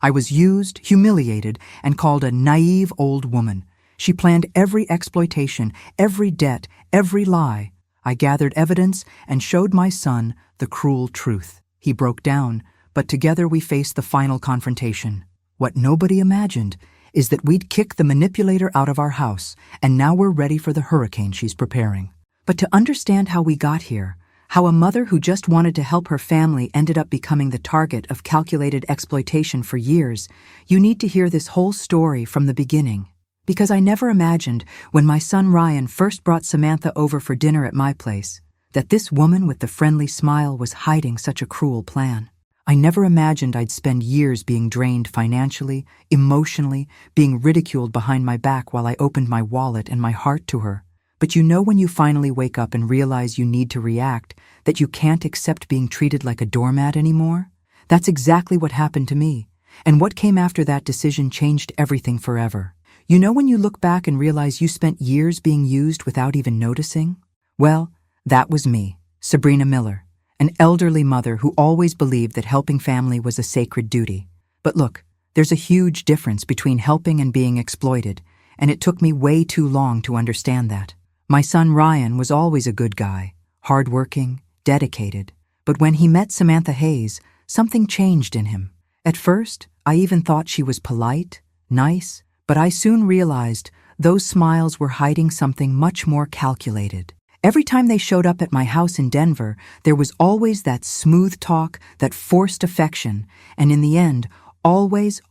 I was used, humiliated, and called a naive old woman. She planned every exploitation, every debt, every lie. I gathered evidence and showed my son the cruel truth. He broke down, but together we faced the final confrontation. What nobody imagined is that we'd kick the manipulator out of our house, and now we're ready for the hurricane she's preparing. But to understand how we got here, how a mother who just wanted to help her family ended up becoming the target of calculated exploitation for years, you need to hear this whole story from the beginning. Because I never imagined, when my son Ryan first brought Samantha over for dinner at my place, that this woman with the friendly smile was hiding such a cruel plan. I never imagined I'd spend years being drained financially, emotionally, being ridiculed behind my back while I opened my wallet and my heart to her. But you know when you finally wake up and realize you need to react, that you can't accept being treated like a doormat anymore? That's exactly what happened to me. And what came after that decision changed everything forever. You know when you look back and realize you spent years being used without even noticing? Well, that was me, Sabrina Miller, an elderly mother who always believed that helping family was a sacred duty. But look, there's a huge difference between helping and being exploited, and it took me way too long to understand that. My son Ryan was always a good guy, hardworking, dedicated. But when he met Samantha Hayes, something changed in him. At first, I even thought she was polite, nice, but I soon realized those smiles were hiding something much more calculated. Every time they showed up at my house in Denver, there was always that smooth talk, that forced affection, and in the end, always,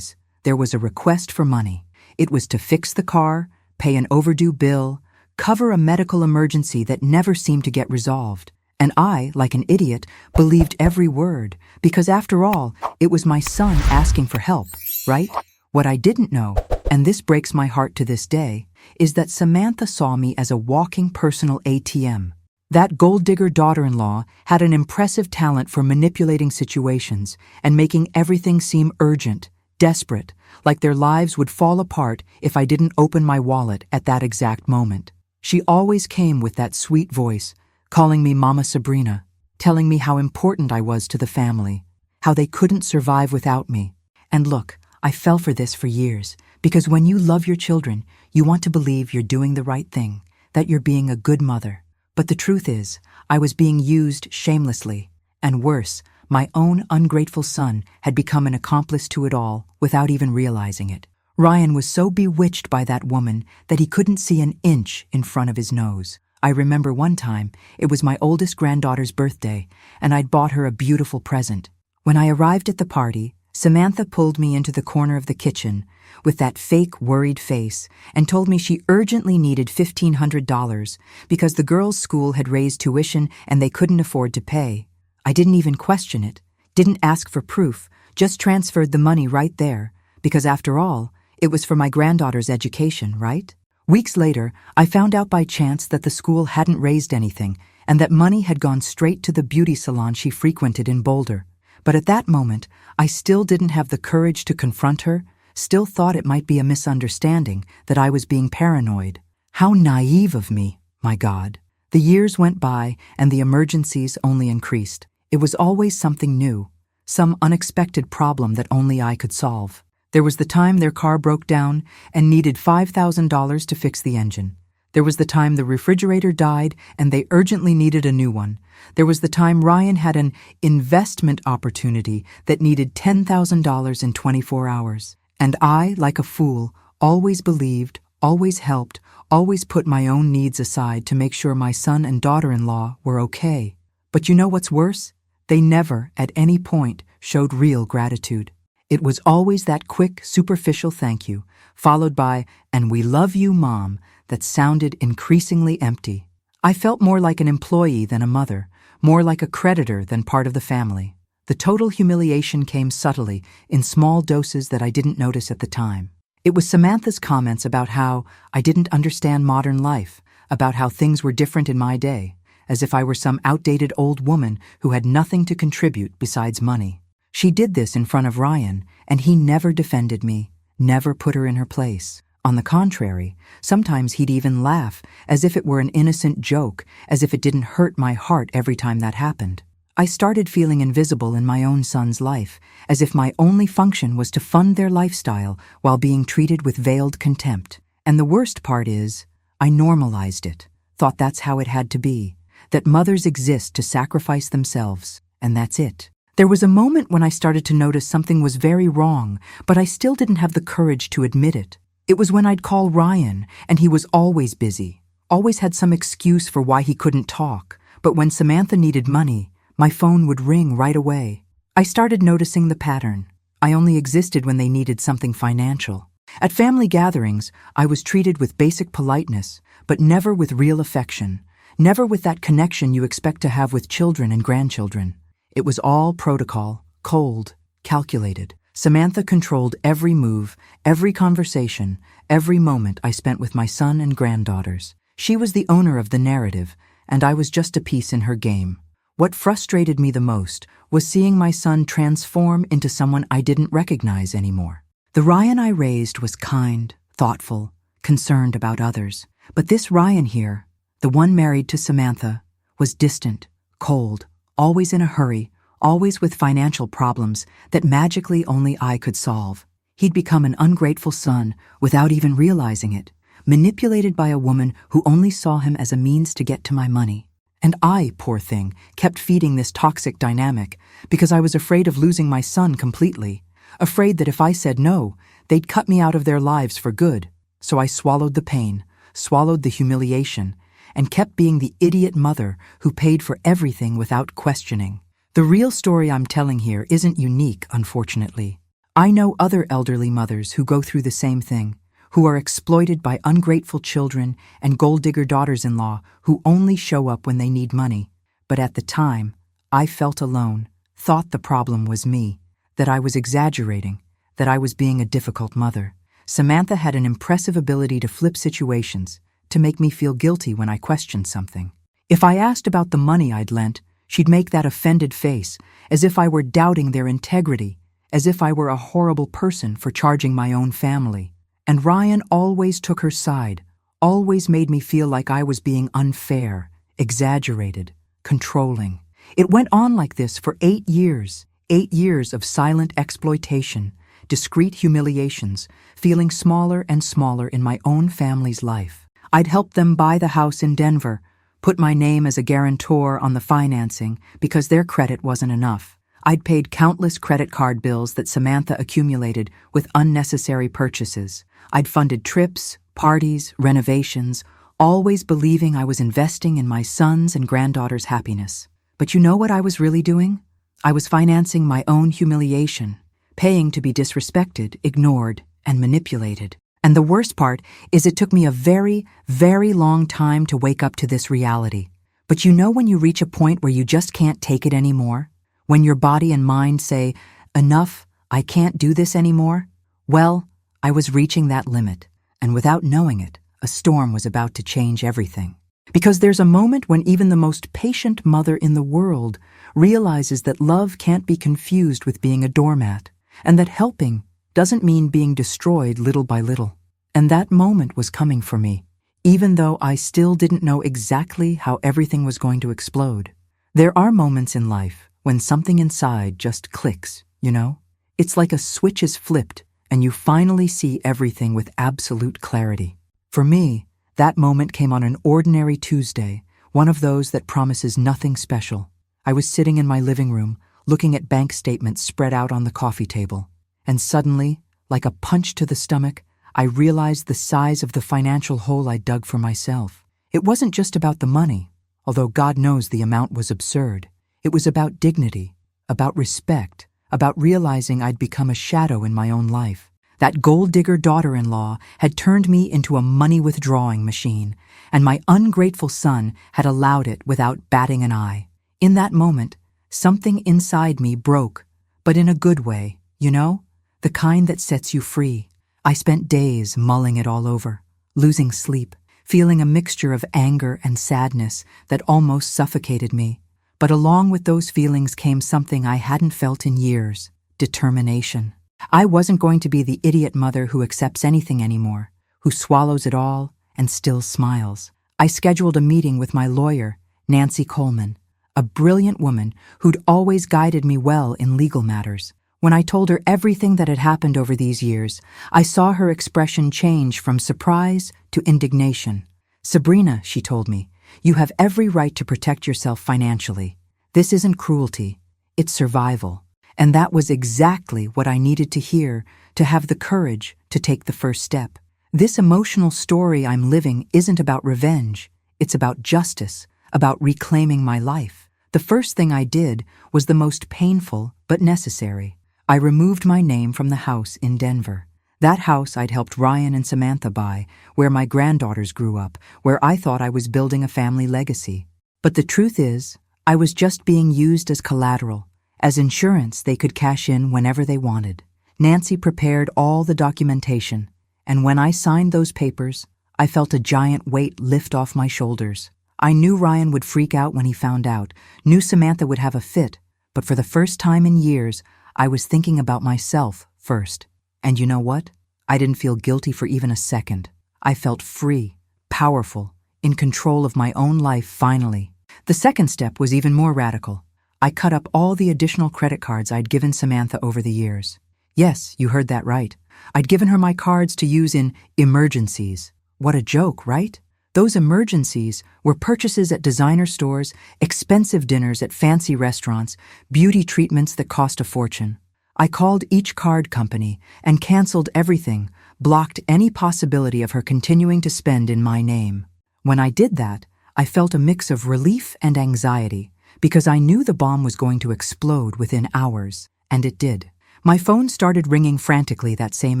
there was a request for money. It was to fix the car, pay an overdue bill, cover a medical emergency that never seemed to get resolved. And I, like an idiot, believed every word, because after all, it was my son asking for help, right? What I didn't know, and this breaks my heart to this day, is that Samantha saw me as a walking personal ATM. That gold-digger daughter-in-law had an impressive talent for manipulating situations and making everything seem urgent, desperate, like their lives would fall apart if I didn't open my wallet at that exact moment. She always came with that sweet voice, calling me Mama Sabrina, telling me how important I was to the family, how they couldn't survive without me. And look, I fell for this for years, because when you love your children, you want to believe you're doing the right thing, that you're being a good mother. But the truth is, I was being used shamelessly, and worse, my own ungrateful son had become an accomplice to it all without even realizing it. Ryan was so bewitched by that woman that he couldn't see an inch in front of his nose. I remember one time, it was my oldest granddaughter's birthday, and I'd bought her a beautiful present. When I arrived at the party, Samantha pulled me into the corner of the kitchen with that fake, worried face and told me she urgently needed $1,500 because the girls' school had raised tuition and they couldn't afford to pay. I didn't even question it, didn't ask for proof, just transferred the money right there, because after all, it was for my granddaughter's education, right? Weeks later, I found out by chance that the school hadn't raised anything and that money had gone straight to the beauty salon she frequented in Boulder. But at that moment, I still didn't have the courage to confront her, still thought it might be a misunderstanding, that I was being paranoid. How naive of me, my God. The years went by and the emergencies only increased. It was always something new, some unexpected problem that only I could solve. There was the time their car broke down and needed $5,000 to fix the engine. There was the time the refrigerator died and they urgently needed a new one. There was the time Ryan had an investment opportunity that needed $10,000 in 24 hours. And I, like a fool, always believed, always helped, always put my own needs aside to make sure my son and daughter-in-law were okay. But you know what's worse? They never, at any point, showed real gratitude. It was always that quick, superficial thank you, followed by, "And we love you, Mom," that sounded increasingly empty. I felt more like an employee than a mother, more like a creditor than part of the family. The total humiliation came subtly, in small doses that I didn't notice at the time. It was Samantha's comments about how I didn't understand modern life, about how things were different in my day, as if I were some outdated old woman who had nothing to contribute besides money. She did this in front of Ryan, and he never defended me, never put her in her place. On the contrary, sometimes he'd even laugh, as if it were an innocent joke, as if it didn't hurt my heart every time that happened. I started feeling invisible in my own son's life, as if my only function was to fund their lifestyle while being treated with veiled contempt. And the worst part is, I normalized it, thought that's how it had to be, that mothers exist to sacrifice themselves, and that's it. There was a moment when I started to notice something was very wrong, but I still didn't have the courage to admit it. It was when I'd call Ryan, and he was always busy, always had some excuse for why he couldn't talk, but when Samantha needed money, my phone would ring right away. I started noticing the pattern. I only existed when they needed something financial. At family gatherings, I was treated with basic politeness, but never with real affection, never with that connection you expect to have with children and grandchildren. It was all protocol, cold, calculated. Samantha controlled every move, every conversation, every moment I spent with my son and granddaughters. She was the owner of the narrative, and I was just a piece in her game. What frustrated me the most was seeing my son transform into someone I didn't recognize anymore. The Ryan I raised was kind, thoughtful, concerned about others. But this Ryan here, the one married to Samantha, was distant, cold, always in a hurry, always with financial problems that magically only I could solve. He'd become an ungrateful son without even realizing it, manipulated by a woman who only saw him as a means to get to my money. And I, poor thing, kept feeding this toxic dynamic because I was afraid of losing my son completely, afraid that if I said no, they'd cut me out of their lives for good. So I swallowed the pain, swallowed the humiliation, and kept being the idiot mother who paid for everything without questioning. The real story I'm telling here isn't unique, unfortunately. I know other elderly mothers who go through the same thing, who are exploited by ungrateful children and gold-digger daughters-in-law who only show up when they need money. But at the time, I felt alone, thought the problem was me, that I was exaggerating, that I was being a difficult mother. Samantha had an impressive ability to flip situations, to make me feel guilty when I questioned something. If I asked about the money I'd lent, she'd make that offended face, as if I were doubting their integrity, as if I were a horrible person for charging my own family. And Ryan always took her side, always made me feel like I was being unfair, exaggerated, controlling. It went on like this for 8 years, 8 years of silent exploitation, discreet humiliations, feeling smaller and smaller in my own family's life. I'd helped them buy the house in Denver, put my name as a guarantor on the financing because their credit wasn't enough. I'd paid countless credit card bills that Samantha accumulated with unnecessary purchases. I'd funded trips, parties, renovations, always believing I was investing in my son's and granddaughter's happiness. But you know what I was really doing? I was financing my own humiliation, paying to be disrespected, ignored, and manipulated. And the worst part is it took me a very, very long time to wake up to this reality. But you know when you reach a point where you just can't take it anymore? When your body and mind say, "Enough, I can't do this anymore"? Well, I was reaching that limit, and without knowing it, a storm was about to change everything. Because there's a moment when even the most patient mother in the world realizes that love can't be confused with being a doormat, and that helping doesn't mean being destroyed little by little. And that moment was coming for me, even though I still didn't know exactly how everything was going to explode. There are moments in life when something inside just clicks, you know? It's like a switch is flipped and you finally see everything with absolute clarity. For me, that moment came on an ordinary Tuesday, one of those that promises nothing special. I was sitting in my living room, looking at bank statements spread out on the coffee table. And suddenly, like a punch to the stomach, I realized the size of the financial hole I dug for myself. It wasn't just about the money, although God knows the amount was absurd. It was about dignity, about respect, about realizing I'd become a shadow in my own life. That gold-digger daughter-in-law had turned me into a money-withdrawing machine, and my ungrateful son had allowed it without batting an eye. In that moment, something inside me broke, but in a good way, you know? The kind that sets you free. I spent days mulling it all over, losing sleep, feeling a mixture of anger and sadness that almost suffocated me. But along with those feelings came something I hadn't felt in years: determination. I wasn't going to be the idiot mother who accepts anything anymore, who swallows it all and still smiles. I scheduled a meeting with my lawyer, Nancy Coleman, a brilliant woman who'd always guided me well in legal matters. When I told her everything that had happened over these years, I saw her expression change from surprise to indignation. "Sabrina," she told me, "you have every right to protect yourself financially. This isn't cruelty, it's survival." And that was exactly what I needed to hear to have the courage to take the first step. This emotional story I'm living isn't about revenge, it's about justice, about reclaiming my life. The first thing I did was the most painful but necessary. I removed my name from the house in Denver. That house I'd helped Ryan and Samantha buy, where my granddaughters grew up, where I thought I was building a family legacy. But the truth is, I was just being used as collateral, as insurance they could cash in whenever they wanted. Nancy prepared all the documentation, and when I signed those papers, I felt a giant weight lift off my shoulders. I knew Ryan would freak out when he found out, knew Samantha would have a fit, but for the first time in years, I was thinking about myself first. And you know what? I didn't feel guilty for even a second. I felt free, powerful, in control of my own life finally. The second step was even more radical. I cut up all the additional credit cards I'd given Samantha over the years. Yes, you heard that right. I'd given her my cards to use in emergencies. What a joke, right? Those emergencies were purchases at designer stores, expensive dinners at fancy restaurants, beauty treatments that cost a fortune. I called each card company and canceled everything, blocked any possibility of her continuing to spend in my name. When I did that, I felt a mix of relief and anxiety, because I knew the bomb was going to explode within hours, and it did. My phone started ringing frantically that same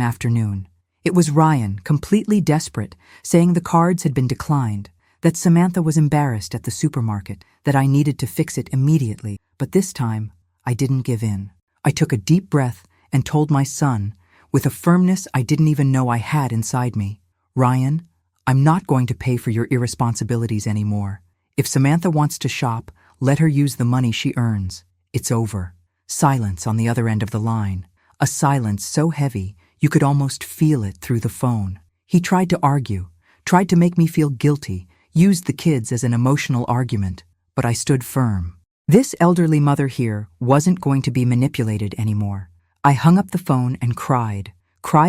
afternoon. It was Ryan, completely desperate, saying the cards had been declined, that Samantha was embarrassed at the supermarket, that I needed to fix it immediately. But this time, I didn't give in. I took a deep breath and told my son, with a firmness I didn't even know I had inside me, "Ryan, I'm not going to pay for your irresponsibilities anymore. If Samantha wants to shop, let her use the money she earns. It's over." Silence on the other end of the line. A silence so heavy you could almost feel it through the phone. He tried to argue, tried to make me feel guilty, used the kids as an emotional argument, but I stood firm. This elderly mother here wasn't going to be manipulated anymore. I hung up the phone and cried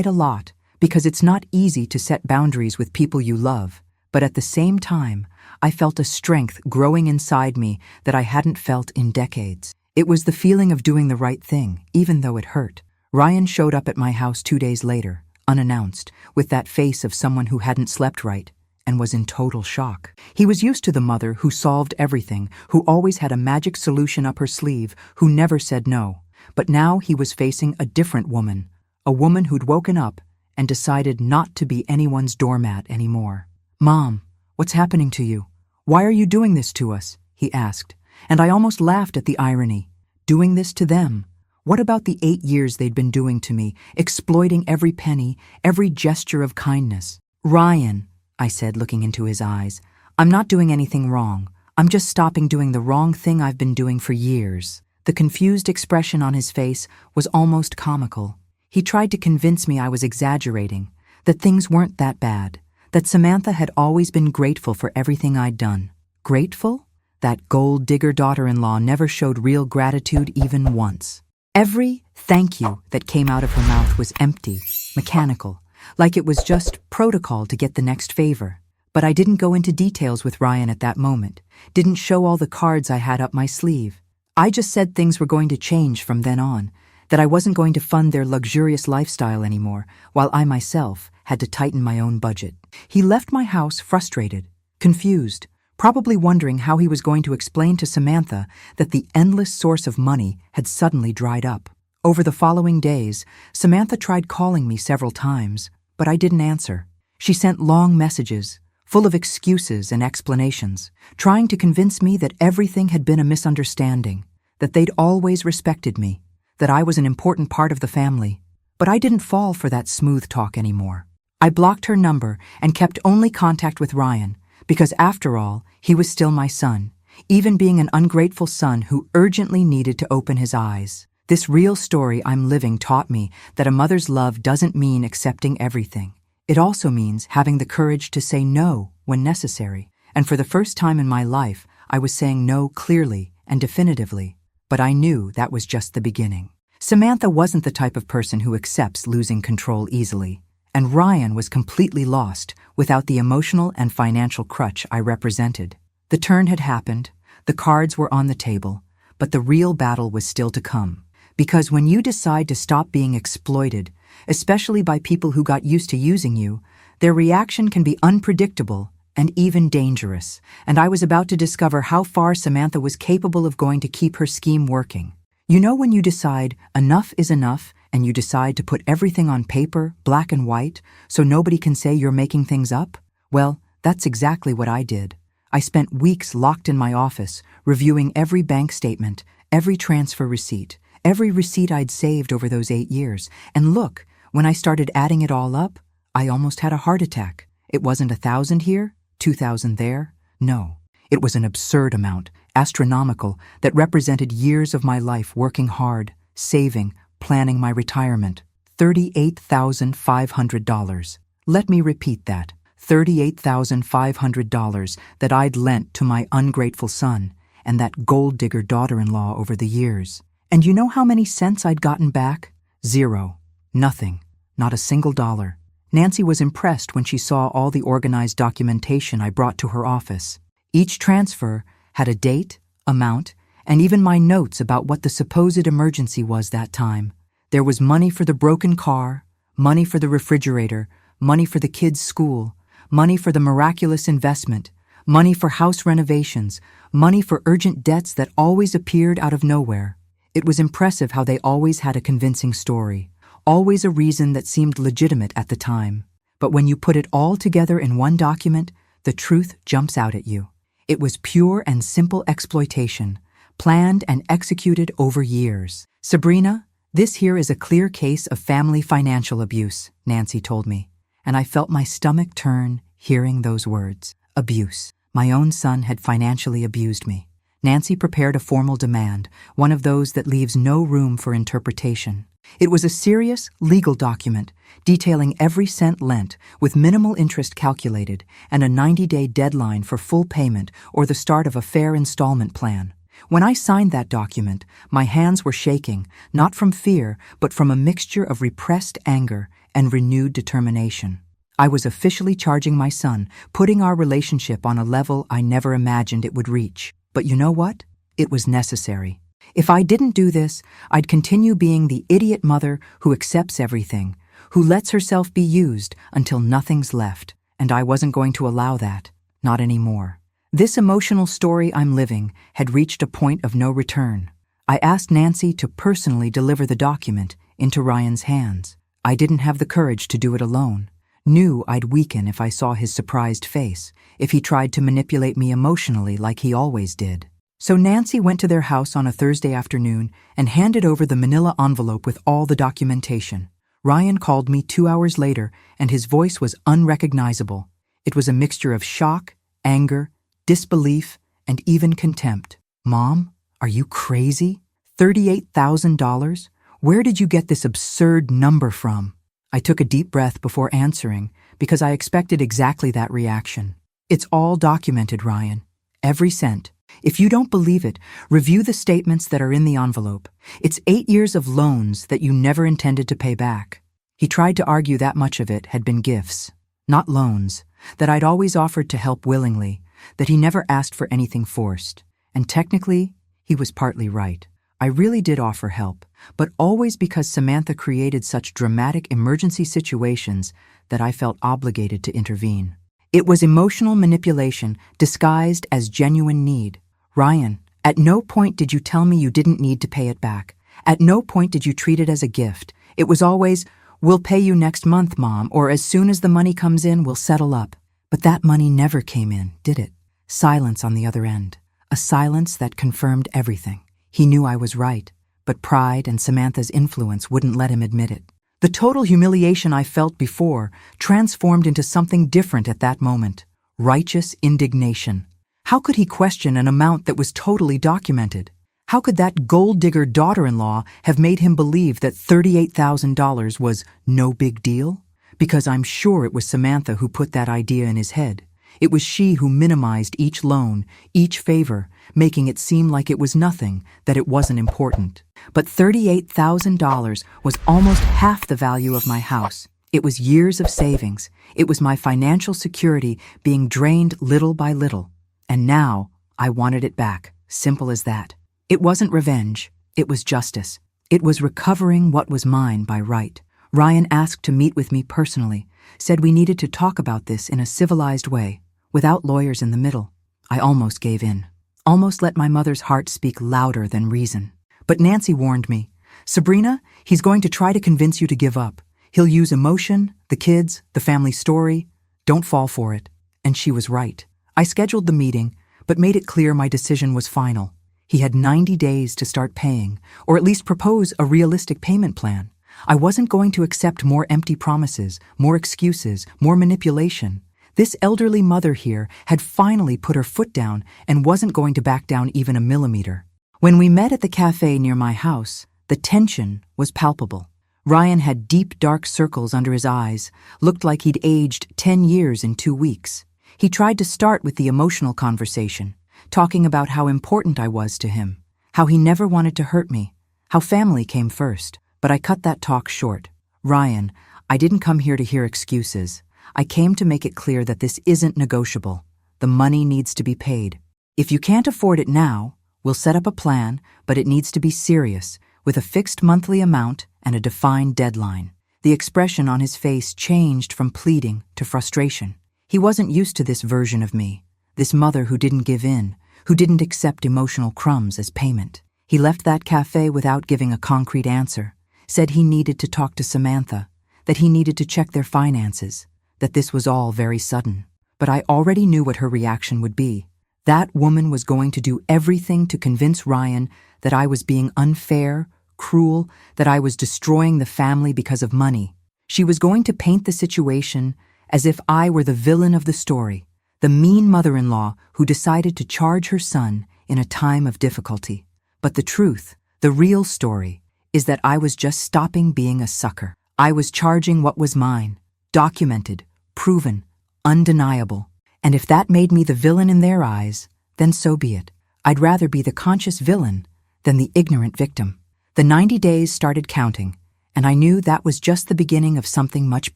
a lot, because it's not easy to set boundaries with people you love, but at the same time, I felt a strength growing inside me that I hadn't felt in decades. It was the feeling of doing the right thing, even though it hurt. Ryan showed up at my house 2 days later, unannounced, with that face of someone who hadn't slept right, and was in total shock. He was used to the mother who solved everything, who always had a magic solution up her sleeve, who never said no. But now he was facing a different woman, a woman who'd woken up and decided not to be anyone's doormat anymore. "Mom, what's happening to you? Why are you doing this to us?" he asked, and I almost laughed at the irony. Doing this to them? What about the 8 years they'd been doing to me, exploiting every penny, every gesture of kindness? "Ryan," I said, looking into his eyes, "I'm not doing anything wrong. I'm just stopping doing the wrong thing I've been doing for years." The confused expression on his face was almost comical. He tried to convince me I was exaggerating, that things weren't that bad, that Samantha had always been grateful for everything I'd done. Grateful? That gold digger daughter-in-law never showed real gratitude even once. Every thank you that came out of her mouth was empty, mechanical, like it was just protocol to get the next favor. But I didn't go into details with Ryan at that moment, didn't show all the cards I had up my sleeve. I just said things were going to change from then on, that I wasn't going to fund their luxurious lifestyle anymore, while I myself had to tighten my own budget. He left my house frustrated, confused, probably wondering how he was going to explain to Samantha that the endless source of money had suddenly dried up. Over the following days, Samantha tried calling me several times, but I didn't answer. She sent long messages, full of excuses and explanations, trying to convince me that everything had been a misunderstanding, that they'd always respected me, that I was an important part of the family. But I didn't fall for that smooth talk anymore. I blocked her number and kept only contact with Ryan, because after all, he was still my son, even being an ungrateful son who urgently needed to open his eyes. This real story I'm living taught me that a mother's love doesn't mean accepting everything. It also means having the courage to say no when necessary. And for the first time in my life, I was saying no clearly and definitively, but I knew that was just the beginning. Samantha wasn't the type of person who accepts losing control easily, and Ryan was completely lost without the emotional and financial crutch I represented. The turn had happened, the cards were on the table, but the real battle was still to come. Because when you decide to stop being exploited, especially by people who got used to using you, their reaction can be unpredictable and even dangerous, and I was about to discover how far Samantha was capable of going to keep her scheme working. You know when you decide enough is enough and you decide to put everything on paper, black and white, so nobody can say you're making things up? Well, that's exactly what I did. I spent weeks locked in my office, reviewing every bank statement, every transfer receipt, every receipt I'd saved over those 8 years. And look, when I started adding it all up, I almost had a heart attack. It wasn't 1,000 here, 2,000 there. No, it was an absurd amount, astronomical, that represented years of my life working hard, saving, planning my retirement. $38,500. Let me repeat that. $38,500 that I'd lent to my ungrateful son and that gold-digger daughter-in-law over the years. And you know how many cents I'd gotten back? 0. Nothing. Not a single dollar. Nancy was impressed when she saw all the organized documentation I brought to her office. Each transfer had a date, amount, and even my notes about what the supposed emergency was that time. There was money for the broken car, money for the refrigerator, money for the kids' school, money for the miraculous investment, money for house renovations, money for urgent debts that always appeared out of nowhere. It was impressive how they always had a convincing story, always a reason that seemed legitimate at the time. But when you put it all together in one document, the truth jumps out at you. It was pure and simple exploitation, planned and executed over years. Sabrina, this here is a clear case of family financial abuse, Nancy told me, and I felt my stomach turn hearing those words. Abuse. My own son had financially abused me. Nancy prepared a formal demand, one of those that leaves no room for interpretation. It was a serious, legal document, detailing every cent lent, with minimal interest calculated, and a 90-day deadline for full payment or the start of a fair installment plan. When I signed that document, my hands were shaking, not from fear, but from a mixture of repressed anger and renewed determination. I was officially charging my son, putting our relationship on a level I never imagined it would reach. But you know what? It was necessary. If I didn't do this, I'd continue being the idiot mother who accepts everything, who lets herself be used until nothing's left, and I wasn't going to allow that. Not anymore. This emotional story I'm living had reached a point of no return. I asked Nancy to personally deliver the document into Ryan's hands. I didn't have the courage to do it alone. Knew I'd weaken if I saw his surprised face, if he tried to manipulate me emotionally like he always did. So Nancy went to their house on a Thursday afternoon and handed over the manila envelope with all the documentation. Ryan called me 2 hours later, and his voice was unrecognizable. It was a mixture of shock, anger, disbelief, and even contempt. Mom, are you crazy? $38,000? Where did you get this absurd number from? I took a deep breath before answering because I expected exactly that reaction. It's all documented, Ryan. Every cent. If you don't believe it, review the statements that are in the envelope. It's 8 years of loans that you never intended to pay back. He tried to argue that much of it had been gifts, not loans, that I'd always offered to help willingly, that he never asked for anything forced. And technically, he was partly right. I really did offer help, but always because Samantha created such dramatic emergency situations that I felt obligated to intervene. It was emotional manipulation disguised as genuine need. Ryan, at no point did you tell me you didn't need to pay it back. At no point did you treat it as a gift. It was always, "We'll pay you next month, Mom," or "As soon as the money comes in, we'll settle up." But that money never came in, did it? Silence on the other end. A silence that confirmed everything. He knew I was right, but pride and Samantha's influence wouldn't let him admit it. The total humiliation I felt before transformed into something different at that moment. Righteous indignation. How could he question an amount that was totally documented? How could that gold-digger daughter-in-law have made him believe that $38,000 was no big deal? Because I'm sure it was Samantha who put that idea in his head. It was she who minimized each loan, each favor, making it seem like it was nothing, that it wasn't important. But $38,000 was almost half the value of my house. It was years of savings. It was my financial security being drained little by little. And now, I wanted it back. Simple as that. It wasn't revenge. It was justice. It was recovering what was mine by right. Ryan asked to meet with me personally, said we needed to talk about this in a civilized way, without lawyers in the middle. I almost gave in. Almost let my mother's heart speak louder than reason. But Nancy warned me, "Sabrina, he's going to try to convince you to give up. He'll use emotion, the kids, the family story. Don't fall for it." And she was right. I scheduled the meeting, but made it clear my decision was final. He had 90 days to start paying, or at least propose a realistic payment plan. I wasn't going to accept more empty promises, more excuses, more manipulation. This elderly mother here had finally put her foot down and wasn't going to back down even a millimeter. When we met at the cafe near my house, the tension was palpable. Ryan had deep, dark circles under his eyes, looked like he'd aged 10 years in 2 weeks. He tried to start with the emotional conversation, talking about how important I was to him, how he never wanted to hurt me, how family came first. But I cut that talk short. "Ryan, I didn't come here to hear excuses. I came to make it clear that this isn't negotiable. The money needs to be paid. If you can't afford it now, we'll set up a plan, but it needs to be serious, with a fixed monthly amount and a defined deadline." The expression on his face changed from pleading to frustration. He wasn't used to this version of me, this mother who didn't give in, who didn't accept emotional crumbs as payment. He left that cafe without giving a concrete answer, said he needed to talk to Samantha, that he needed to check their finances, that this was all very sudden. But I already knew what her reaction would be. That woman was going to do everything to convince Ryan that I was being unfair, cruel, that I was destroying the family because of money. She was going to paint the situation as if I were the villain of the story, the mean mother-in-law who decided to charge her son in a time of difficulty. But the truth, the real story, is that I was just stopping being a sucker. I was charging what was mine, documented, proven, undeniable. And if that made me the villain in their eyes, then so be it. I'd rather be the conscious villain than the ignorant victim. The 90 days started counting, and I knew that was just the beginning of something much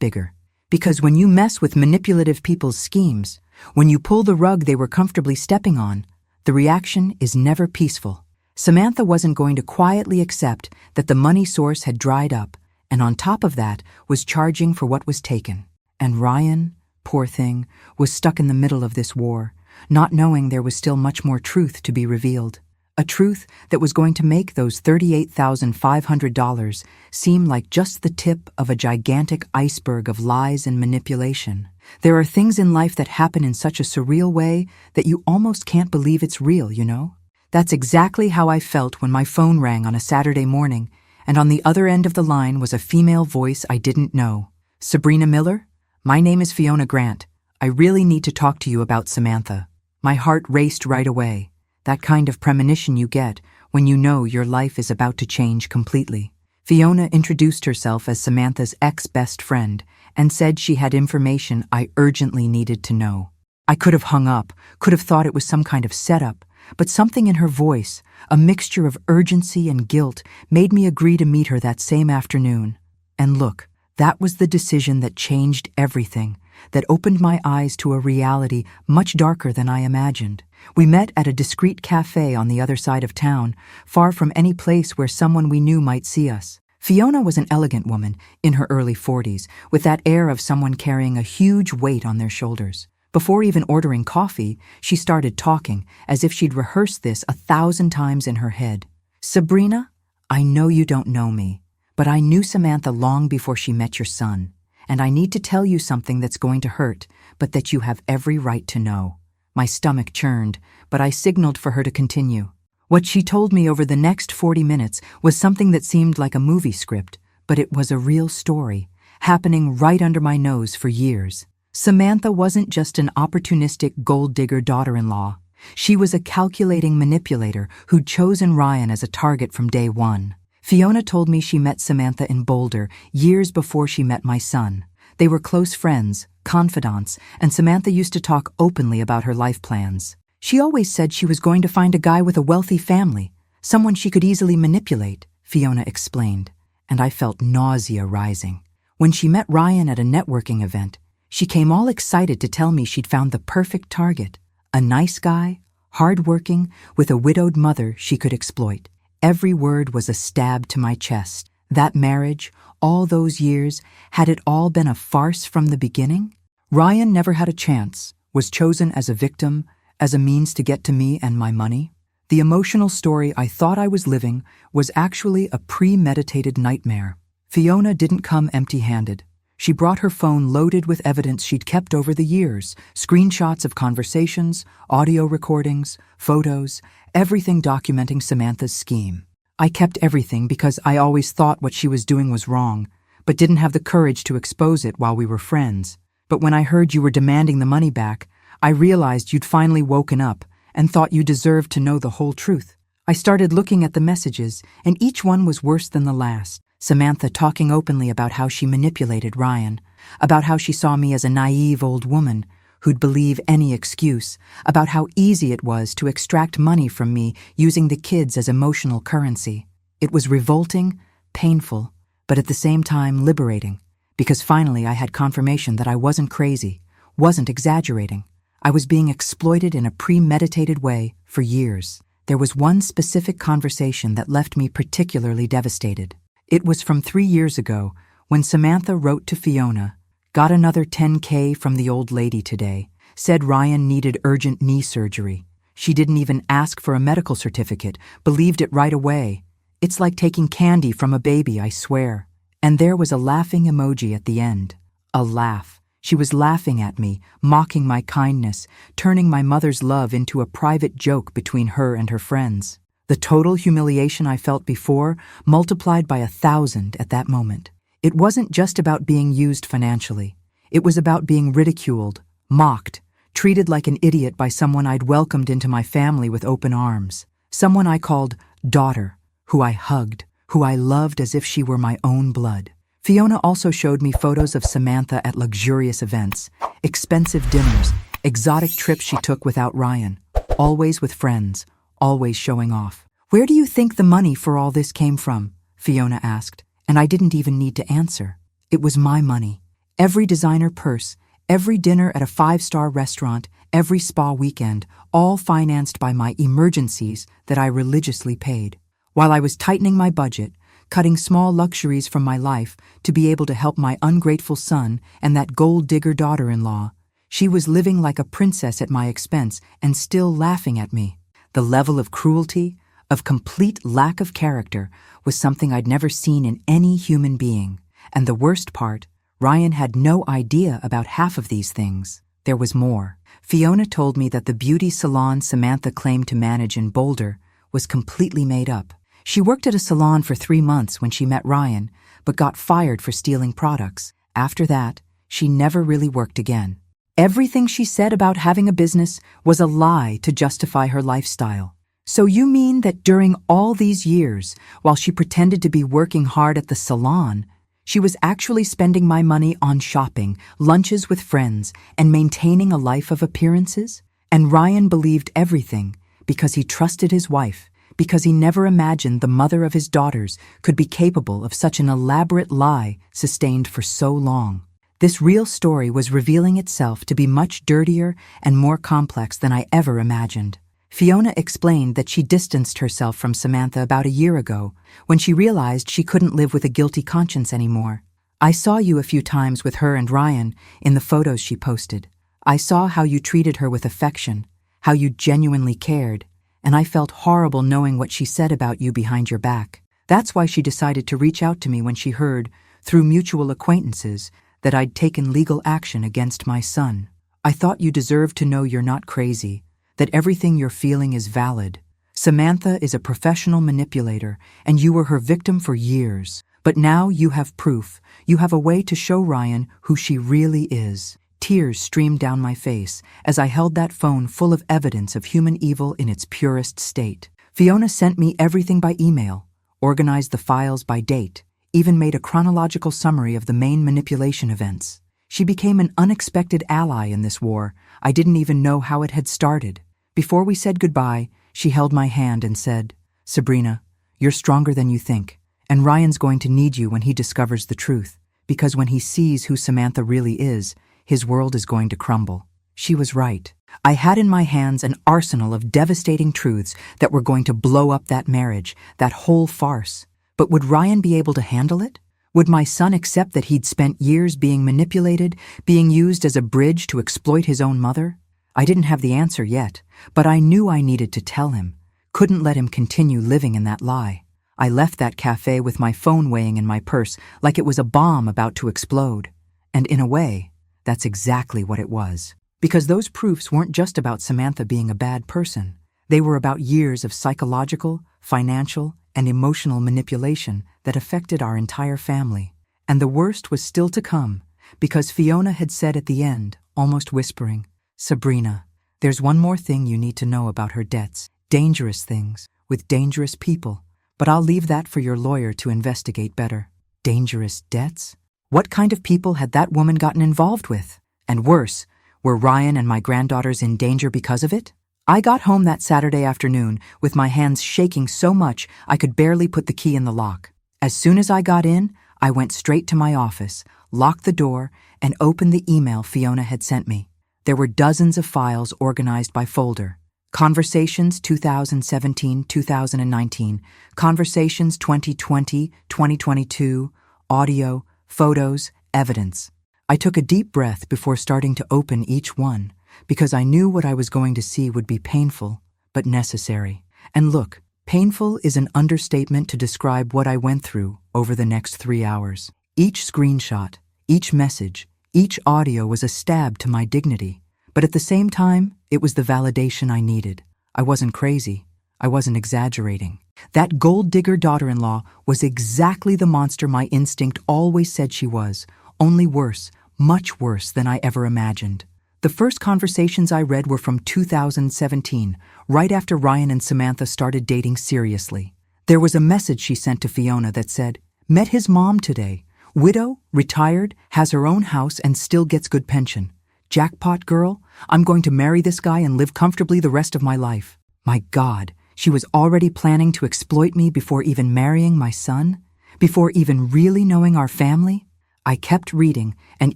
bigger. Because when you mess with manipulative people's schemes, when you pull the rug they were comfortably stepping on, the reaction is never peaceful. Samantha wasn't going to quietly accept that the money source had dried up, and on top of that was charging for what was taken. And Ryan, poor thing, was stuck in the middle of this war, not knowing there was still much more truth to be revealed. A truth that was going to make those $38,500 seem like just the tip of a gigantic iceberg of lies and manipulation. There are things in life that happen in such a surreal way that you almost can't believe it's real, you know? That's exactly how I felt when my phone rang on a Saturday morning, and on the other end of the line was a female voice I didn't know. "Sabrina Miller? My name is Fiona Grant. I really need to talk to you about Samantha." My heart raced right away, that kind of premonition you get when you know your life is about to change completely. Fiona introduced herself as Samantha's ex-best friend and said she had information I urgently needed to know. I could have hung up, could have thought it was some kind of setup, but something in her voice, a mixture of urgency and guilt, made me agree to meet her that same afternoon. And look, that was the decision that changed everything, that opened my eyes to a reality much darker than I imagined. We met at a discreet cafe on the other side of town, far from any place where someone we knew might see us. Fiona was an elegant woman in her early 40s, with that air of someone carrying a huge weight on their shoulders. Before even ordering coffee, she started talking, as if she'd rehearsed this 1,000 times in her head. "Sabrina, I know you don't know me, but I knew Samantha long before she met your son, and I need to tell you something that's going to hurt, but that you have every right to know." My stomach churned, but I signaled for her to continue. What she told me over the next 40 minutes was something that seemed like a movie script, but it was a real story, happening right under my nose for years. Samantha wasn't just an opportunistic gold-digger daughter-in-law. She was a calculating manipulator who'd chosen Ryan as a target from day one. Fiona told me she met Samantha in Boulder years before she met my son. They were close friends, confidants, and Samantha used to talk openly about her life plans. She always said she was going to find a guy with a wealthy family, someone she could easily manipulate, Fiona explained, and I felt nausea rising. When she met Ryan at a networking event, she came all excited to tell me she'd found the perfect target, a nice guy, hard-working, with a widowed mother she could exploit. Every word was a stab to my chest. That marriage, all those years, had it all been a farce from the beginning? Ryan never had a chance, was chosen as a victim, as a means to get to me and my money. The emotional story I thought I was living was actually a premeditated nightmare. Fiona didn't come empty-handed. She brought her phone loaded with evidence she'd kept over the years, screenshots of conversations, audio recordings, photos, everything documenting Samantha's scheme. I kept everything because I always thought what she was doing was wrong, but didn't have the courage to expose it while we were friends. But when I heard you were demanding the money back, I realized you'd finally woken up and thought you deserved to know the whole truth. I started looking at the messages, and each one was worse than the last. Samantha talking openly about how she manipulated Ryan, about how she saw me as a naive old woman who'd believe any excuse, about how easy it was to extract money from me using the kids as emotional currency. It was revolting, painful, but at the same time liberating, because finally I had confirmation that I wasn't crazy, wasn't exaggerating. I was being exploited in a premeditated way for years. There was one specific conversation that left me particularly devastated. It was from 3 years ago, when Samantha wrote to Fiona, "Got another $10K from the old lady today. Said Ryan needed urgent knee surgery. She didn't even ask for a medical certificate, believed it right away. It's like taking candy from a baby, I swear." And there was a laughing emoji at the end. A laugh. She was laughing at me, mocking my kindness, turning my mother's love into a private joke between her and her friends. The total humiliation I felt before multiplied by 1,000 at that moment. It wasn't just about being used financially. It was about being ridiculed, mocked, treated like an idiot by someone I'd welcomed into my family with open arms. Someone I called daughter, who I hugged, who I loved as if she were my own blood. Fiona also showed me photos of Samantha at luxurious events, expensive dinners, exotic trips she took without Ryan, always with friends, always showing off. "Where do you think the money for all this came from?" Fiona asked, and I didn't even need to answer. It was my money. Every designer purse, every dinner at a 5-star restaurant, every spa weekend, all financed by my emergencies that I religiously paid. While I was tightening my budget, cutting small luxuries from my life to be able to help my ungrateful son and that gold-digger daughter-in-law, she was living like a princess at my expense and still laughing at me. The level of cruelty, of complete lack of character, was something I'd never seen in any human being. And the worst part, Ryan had no idea about half of these things. There was more. Fiona told me that the beauty salon Samantha claimed to manage in Boulder was completely made up. She worked at a salon for 3 months when she met Ryan, but got fired for stealing products. After that, she never really worked again. Everything she said about having a business was a lie to justify her lifestyle. "So you mean that during all these years, while she pretended to be working hard at the salon, she was actually spending my money on shopping, lunches with friends, and maintaining a life of appearances? And Ryan believed everything because he trusted his wife, because he never imagined the mother of his daughters could be capable of such an elaborate lie sustained for so long." This real story was revealing itself to be much dirtier and more complex than I ever imagined. Fiona explained that she distanced herself from Samantha about a year ago, when she realized she couldn't live with a guilty conscience anymore. "I saw you a few times with her and Ryan in the photos she posted. I saw how you treated her with affection, how you genuinely cared, and I felt horrible knowing what she said about you behind your back. That's why she decided to reach out to me when she heard, through mutual acquaintances, that I'd taken legal action against my son. I thought you deserved to know you're not crazy, that everything you're feeling is valid. Samantha is a professional manipulator, and you were her victim for years. But now you have proof. You have a way to show Ryan who she really is." Tears streamed down my face as I held that phone full of evidence of human evil in its purest state. Fiona sent me everything by email, organized the files by date, even made a chronological summary of the main manipulation events. She became an unexpected ally in this war. I didn't even know how it had started. Before we said goodbye, she held my hand and said, "Sabrina, you're stronger than you think, and Ryan's going to need you when he discovers the truth, because when he sees who Samantha really is, his world is going to crumble." She was right. I had in my hands an arsenal of devastating truths that were going to blow up that marriage, that whole farce. But would Ryan be able to handle it? Would my son accept that he'd spent years being manipulated, being used as a bridge to exploit his own mother? I didn't have the answer yet, but I knew I needed to tell him. Couldn't let him continue living in that lie. I left that cafe with my phone weighing in my purse like it was a bomb about to explode. And in a way, that's exactly what it was. Because those proofs weren't just about Samantha being a bad person. They were about years of psychological, financial, and emotional manipulation that affected our entire family. And the worst was still to come, because Fiona had said at the end, almost whispering, "Sabrina, there's one more thing you need to know about her debts. Dangerous things, with dangerous people. But I'll leave that for your lawyer to investigate better." Dangerous debts? What kind of people had that woman gotten involved with? And worse, were Ryan and my granddaughters in danger because of it? I got home that Saturday afternoon with my hands shaking so much I could barely put the key in the lock. As soon as I got in, I went straight to my office, locked the door, and opened the email Fiona had sent me. There were dozens of files organized by folder. Conversations 2017-2019, Conversations 2020-2022, audio, photos, evidence. I took a deep breath before starting to open each one, because I knew what I was going to see would be painful, but necessary. And look, painful is an understatement to describe what I went through over the next 3 hours. Each screenshot, each message, each audio was a stab to my dignity. But at the same time, it was the validation I needed. I wasn't crazy. I wasn't exaggerating. That gold digger daughter-in-law was exactly the monster my instinct always said she was, only worse, much worse than I ever imagined. The first conversations I read were from 2017, right after Ryan and Samantha started dating seriously. There was a message she sent to Fiona that said, "Met his mom today. Widow, retired, has her own house and still gets good pension. Jackpot girl, I'm going to marry this guy and live comfortably the rest of my life." My God, she was already planning to exploit me before even marrying my son? Before even really knowing our family? I kept reading, and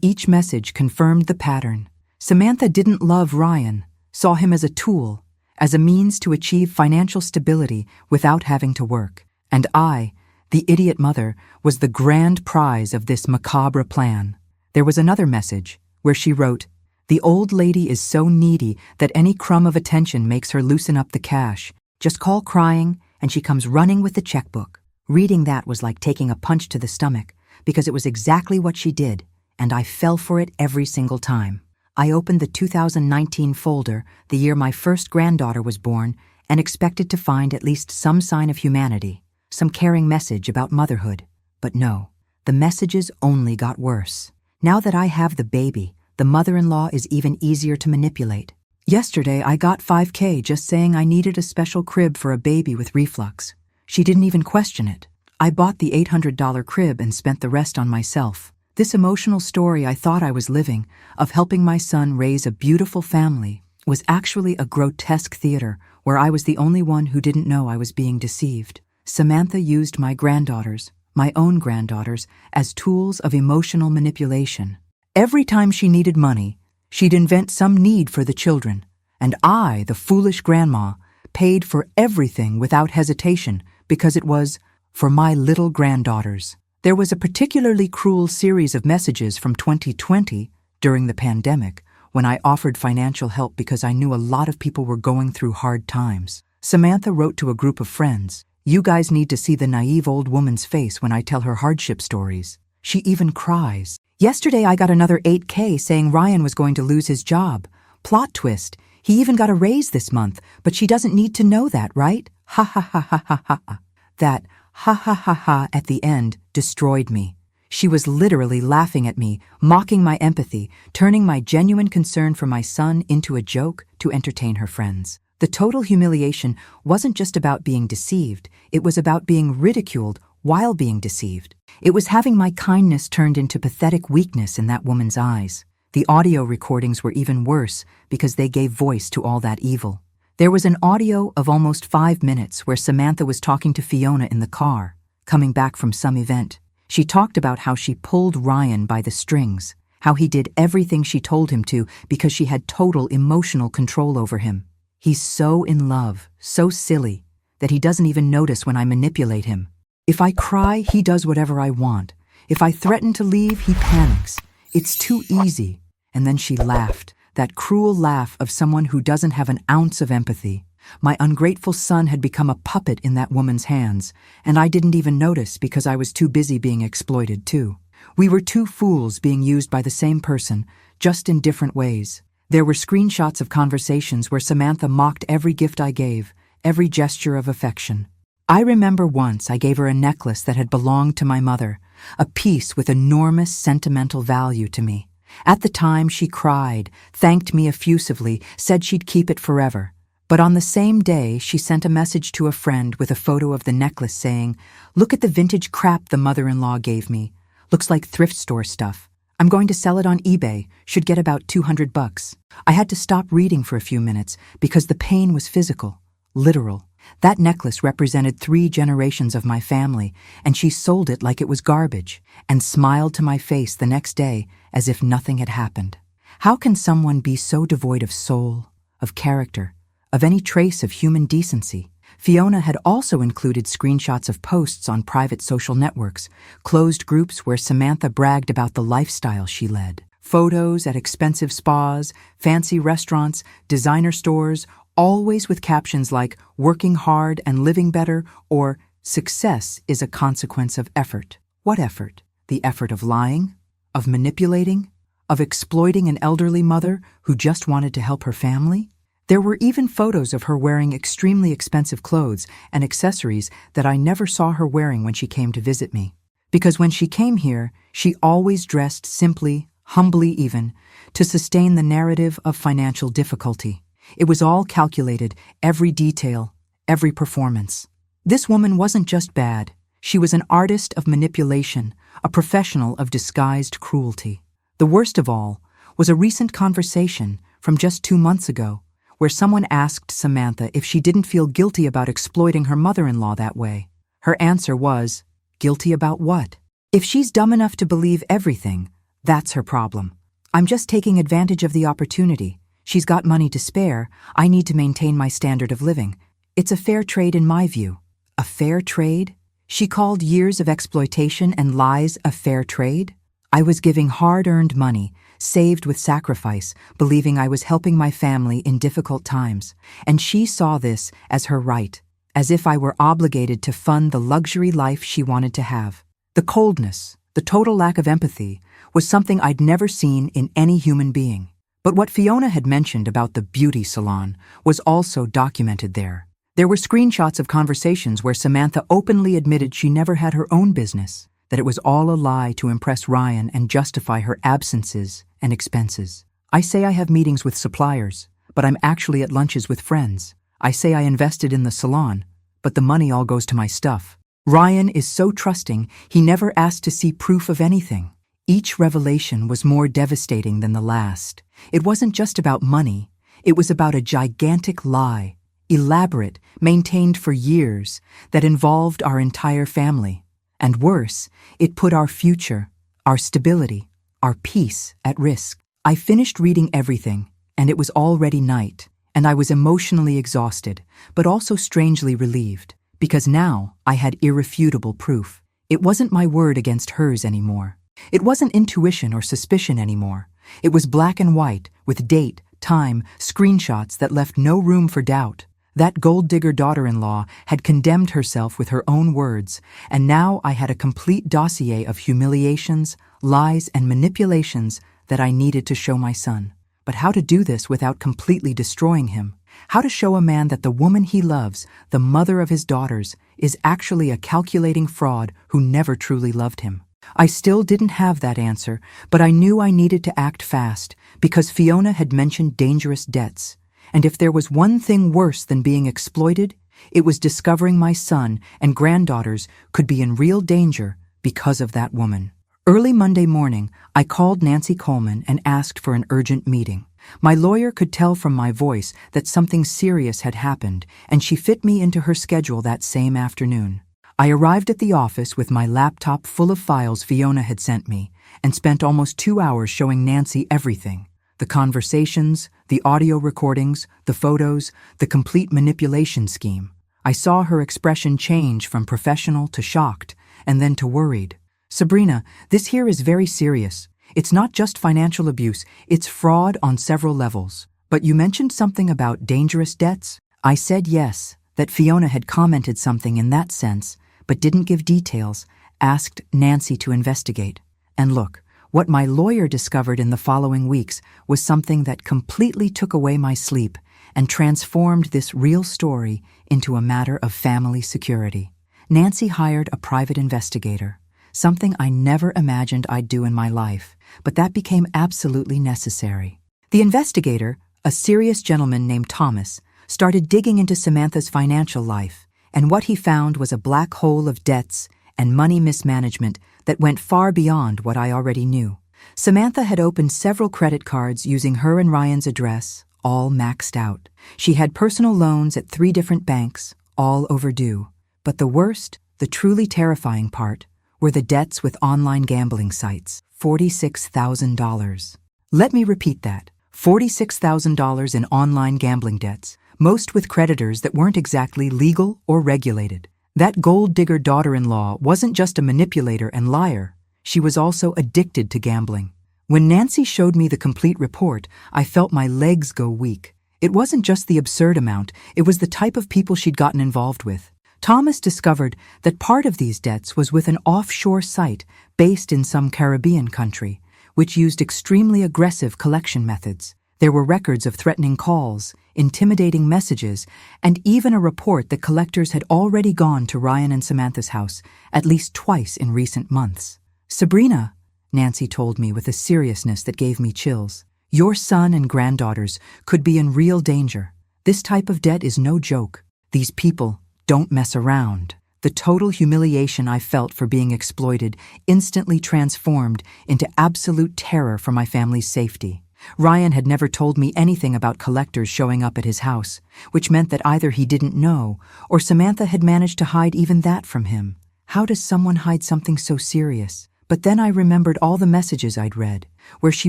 each message confirmed the pattern. Samantha didn't love Ryan, saw him as a tool, as a means to achieve financial stability without having to work. And I, the idiot mother, was the grand prize of this macabre plan. There was another message, where she wrote, "The old lady is so needy that any crumb of attention makes her loosen up the cash. Just call crying, and she comes running with the checkbook." Reading that was like taking a punch to the stomach, because it was exactly what she did, and I fell for it every single time. I opened the 2019 folder, the year my first granddaughter was born, and expected to find at least some sign of humanity, some caring message about motherhood. But no, the messages only got worse. Now that I have the baby, the mother-in-law is even easier to manipulate. Yesterday, I got $5K just saying I needed a special crib for a baby with reflux. She didn't even question it. I bought the $800 crib and spent the rest on myself. This emotional story I thought I was living, of helping my son raise a beautiful family, was actually a grotesque theater where I was the only one who didn't know I was being deceived. Samantha used my granddaughters, my own granddaughters, as tools of emotional manipulation. Every time she needed money, she'd invent some need for the children, and I, the foolish grandma, paid for everything without hesitation because it was for my little granddaughters. There was a particularly cruel series of messages from 2020, during the pandemic, when I offered financial help because I knew a lot of people were going through hard times. Samantha wrote to a group of friends, "You guys need to see the naive old woman's face when I tell her hardship stories. She even cries. Yesterday I got another $8K saying Ryan was going to lose his job. Plot twist, he even got a raise this month, but she doesn't need to know that, right? Ha ha ha ha ha ha." That ha ha ha ha at the end destroyed me. She was literally laughing at me, mocking my empathy, turning my genuine concern for my son into a joke to entertain her friends. The total humiliation wasn't just about being deceived, it was about being ridiculed, while being deceived. It was having my kindness turned into pathetic weakness in that woman's eyes. The audio recordings were even worse because they gave voice to all that evil. There was an audio of almost 5 minutes where Samantha was talking to Fiona in the car, coming back from some event. She talked about how she pulled Ryan by the strings, how he did everything she told him to because she had total emotional control over him. He's so in love, so silly, that he doesn't even notice when I manipulate him. If I cry, he does whatever I want. If I threaten to leave, he panics. It's too easy. And then she laughed, that cruel laugh of someone who doesn't have an ounce of empathy. My ungrateful son had become a puppet in that woman's hands, and I didn't even notice because I was too busy being exploited too. We were two fools being used by the same person, just in different ways. There were screenshots of conversations where Samantha mocked every gift I gave, every gesture of affection. I remember once I gave her a necklace that had belonged to my mother, a piece with enormous sentimental value to me. At the time, she cried, thanked me effusively, said she'd keep it forever. But on the same day, she sent a message to a friend with a photo of the necklace saying, "Look at the vintage crap the mother-in-law gave me. Looks like thrift store stuff. I'm going to sell it on eBay, should get about $200. I had to stop reading for a few minutes because the pain was physical, literal. That necklace represented 3 generations of my family, and she sold it like it was garbage and smiled to my face the next day as if nothing had happened. How can someone be so devoid of soul, of character, of any trace of human decency? Fiona had also included screenshots of posts on private social networks, closed groups where Samantha bragged about the lifestyle she led. Photos at expensive spas, fancy restaurants, designer stores, always with captions like "working hard and living better" or "success is a consequence of effort." What effort? The effort of lying? Of manipulating? Of exploiting an elderly mother who just wanted to help her family? There were even photos of her wearing extremely expensive clothes and accessories that I never saw her wearing when she came to visit me. Because when she came here, she always dressed simply, humbly even, to sustain the narrative of financial difficulty. It was all calculated, every detail, every performance. This woman wasn't just bad. She was an artist of manipulation, a professional of disguised cruelty. The worst of all was a recent conversation from just 2 months ago, where someone asked Samantha if she didn't feel guilty about exploiting her mother-in-law that way. Her answer was, guilty about what? If she's dumb enough to believe everything, that's her problem. I'm just taking advantage of the opportunity. She's got money to spare. I need to maintain my standard of living. It's a fair trade in my view. A fair trade? She called years of exploitation and lies a fair trade? I was giving hard-earned money, saved with sacrifice, believing I was helping my family in difficult times, and she saw this as her right, as if I were obligated to fund the luxury life she wanted to have. The coldness, the total lack of empathy, was something I'd never seen in any human being. But what Fiona had mentioned about the beauty salon was also documented there. There were screenshots of conversations where Samantha openly admitted she never had her own business, that it was all a lie to impress Ryan and justify her absences and expenses. I say I have meetings with suppliers, but I'm actually at lunches with friends. I say I invested in the salon, but the money all goes to my stuff. Ryan is so trusting, he never asked to see proof of anything. Each revelation was more devastating than the last. It wasn't just about money. It was about a gigantic lie, elaborate, maintained for years, that involved our entire family. And worse, it put our future, our stability, our peace at risk. I finished reading everything, and it was already night, and I was emotionally exhausted, but also strangely relieved, because now I had irrefutable proof. It wasn't my word against hers anymore. It wasn't intuition or suspicion anymore. It was black and white, with date, time, screenshots that left no room for doubt. That gold-digger daughter-in-law had condemned herself with her own words, and now I had a complete dossier of humiliations, lies, and manipulations that I needed to show my son. But how to do this without completely destroying him? How to show a man that the woman he loves, the mother of his daughters, is actually a calculating fraud who never truly loved him? I still didn't have that answer, but I knew I needed to act fast because Fiona had mentioned dangerous debts. And if there was one thing worse than being exploited, It was discovering my son and granddaughters could be in real danger because of that woman. Early Monday morning, I called Nancy Coleman and asked for an urgent meeting. My lawyer could tell from my voice that something serious had happened, and she fit me into her schedule that same afternoon. I arrived at the office with my laptop full of files Fiona had sent me and spent almost 2 hours showing Nancy everything. The conversations, the audio recordings, the photos, the complete manipulation scheme. I saw her expression change from professional to shocked and then to worried. "Sabrina, this here is very serious. It's not just financial abuse, it's fraud on several levels. But you mentioned something about dangerous debts?" I said yes, that Fiona had commented something in that sense, but didn't give details, asked Nancy to investigate. And look, what my lawyer discovered in the following weeks was something that completely took away my sleep and transformed this real story into a matter of family security. Nancy hired a private investigator, something I never imagined I'd do in my life, but that became absolutely necessary. The investigator, a serious gentleman named Thomas, started digging into Samantha's financial life, and what he found was a black hole of debts and money mismanagement that went far beyond what I already knew. Samantha had opened several credit cards using her and Ryan's address, all maxed out. She had personal loans at 3 different banks, all overdue. But the worst, the truly terrifying part, were the debts with online gambling sites. $46,000. Let me repeat that. $46,000 in online gambling debts, most with creditors that weren't exactly legal or regulated. That gold digger daughter-in-law wasn't just a manipulator and liar. She was also addicted to gambling. When Nancy showed me the complete report, I felt my legs go weak. It wasn't just the absurd amount, it was the type of people she'd gotten involved with. Thomas discovered that part of these debts was with an offshore site based in some Caribbean country, which used extremely aggressive collection methods. There were records of threatening calls, intimidating messages, and even a report that collectors had already gone to Ryan and Samantha's house at least twice in recent months. "Sabrina," Nancy told me with a seriousness that gave me chills, "your son and granddaughters could be in real danger. This type of debt is no joke. These people don't mess around." The total humiliation I felt for being exploited instantly transformed into absolute terror for my family's safety. Ryan had never told me anything about collectors showing up at his house, which meant that either he didn't know or Samantha had managed to hide even that from him. How does someone hide something so serious? But then I remembered all the messages I'd read, where she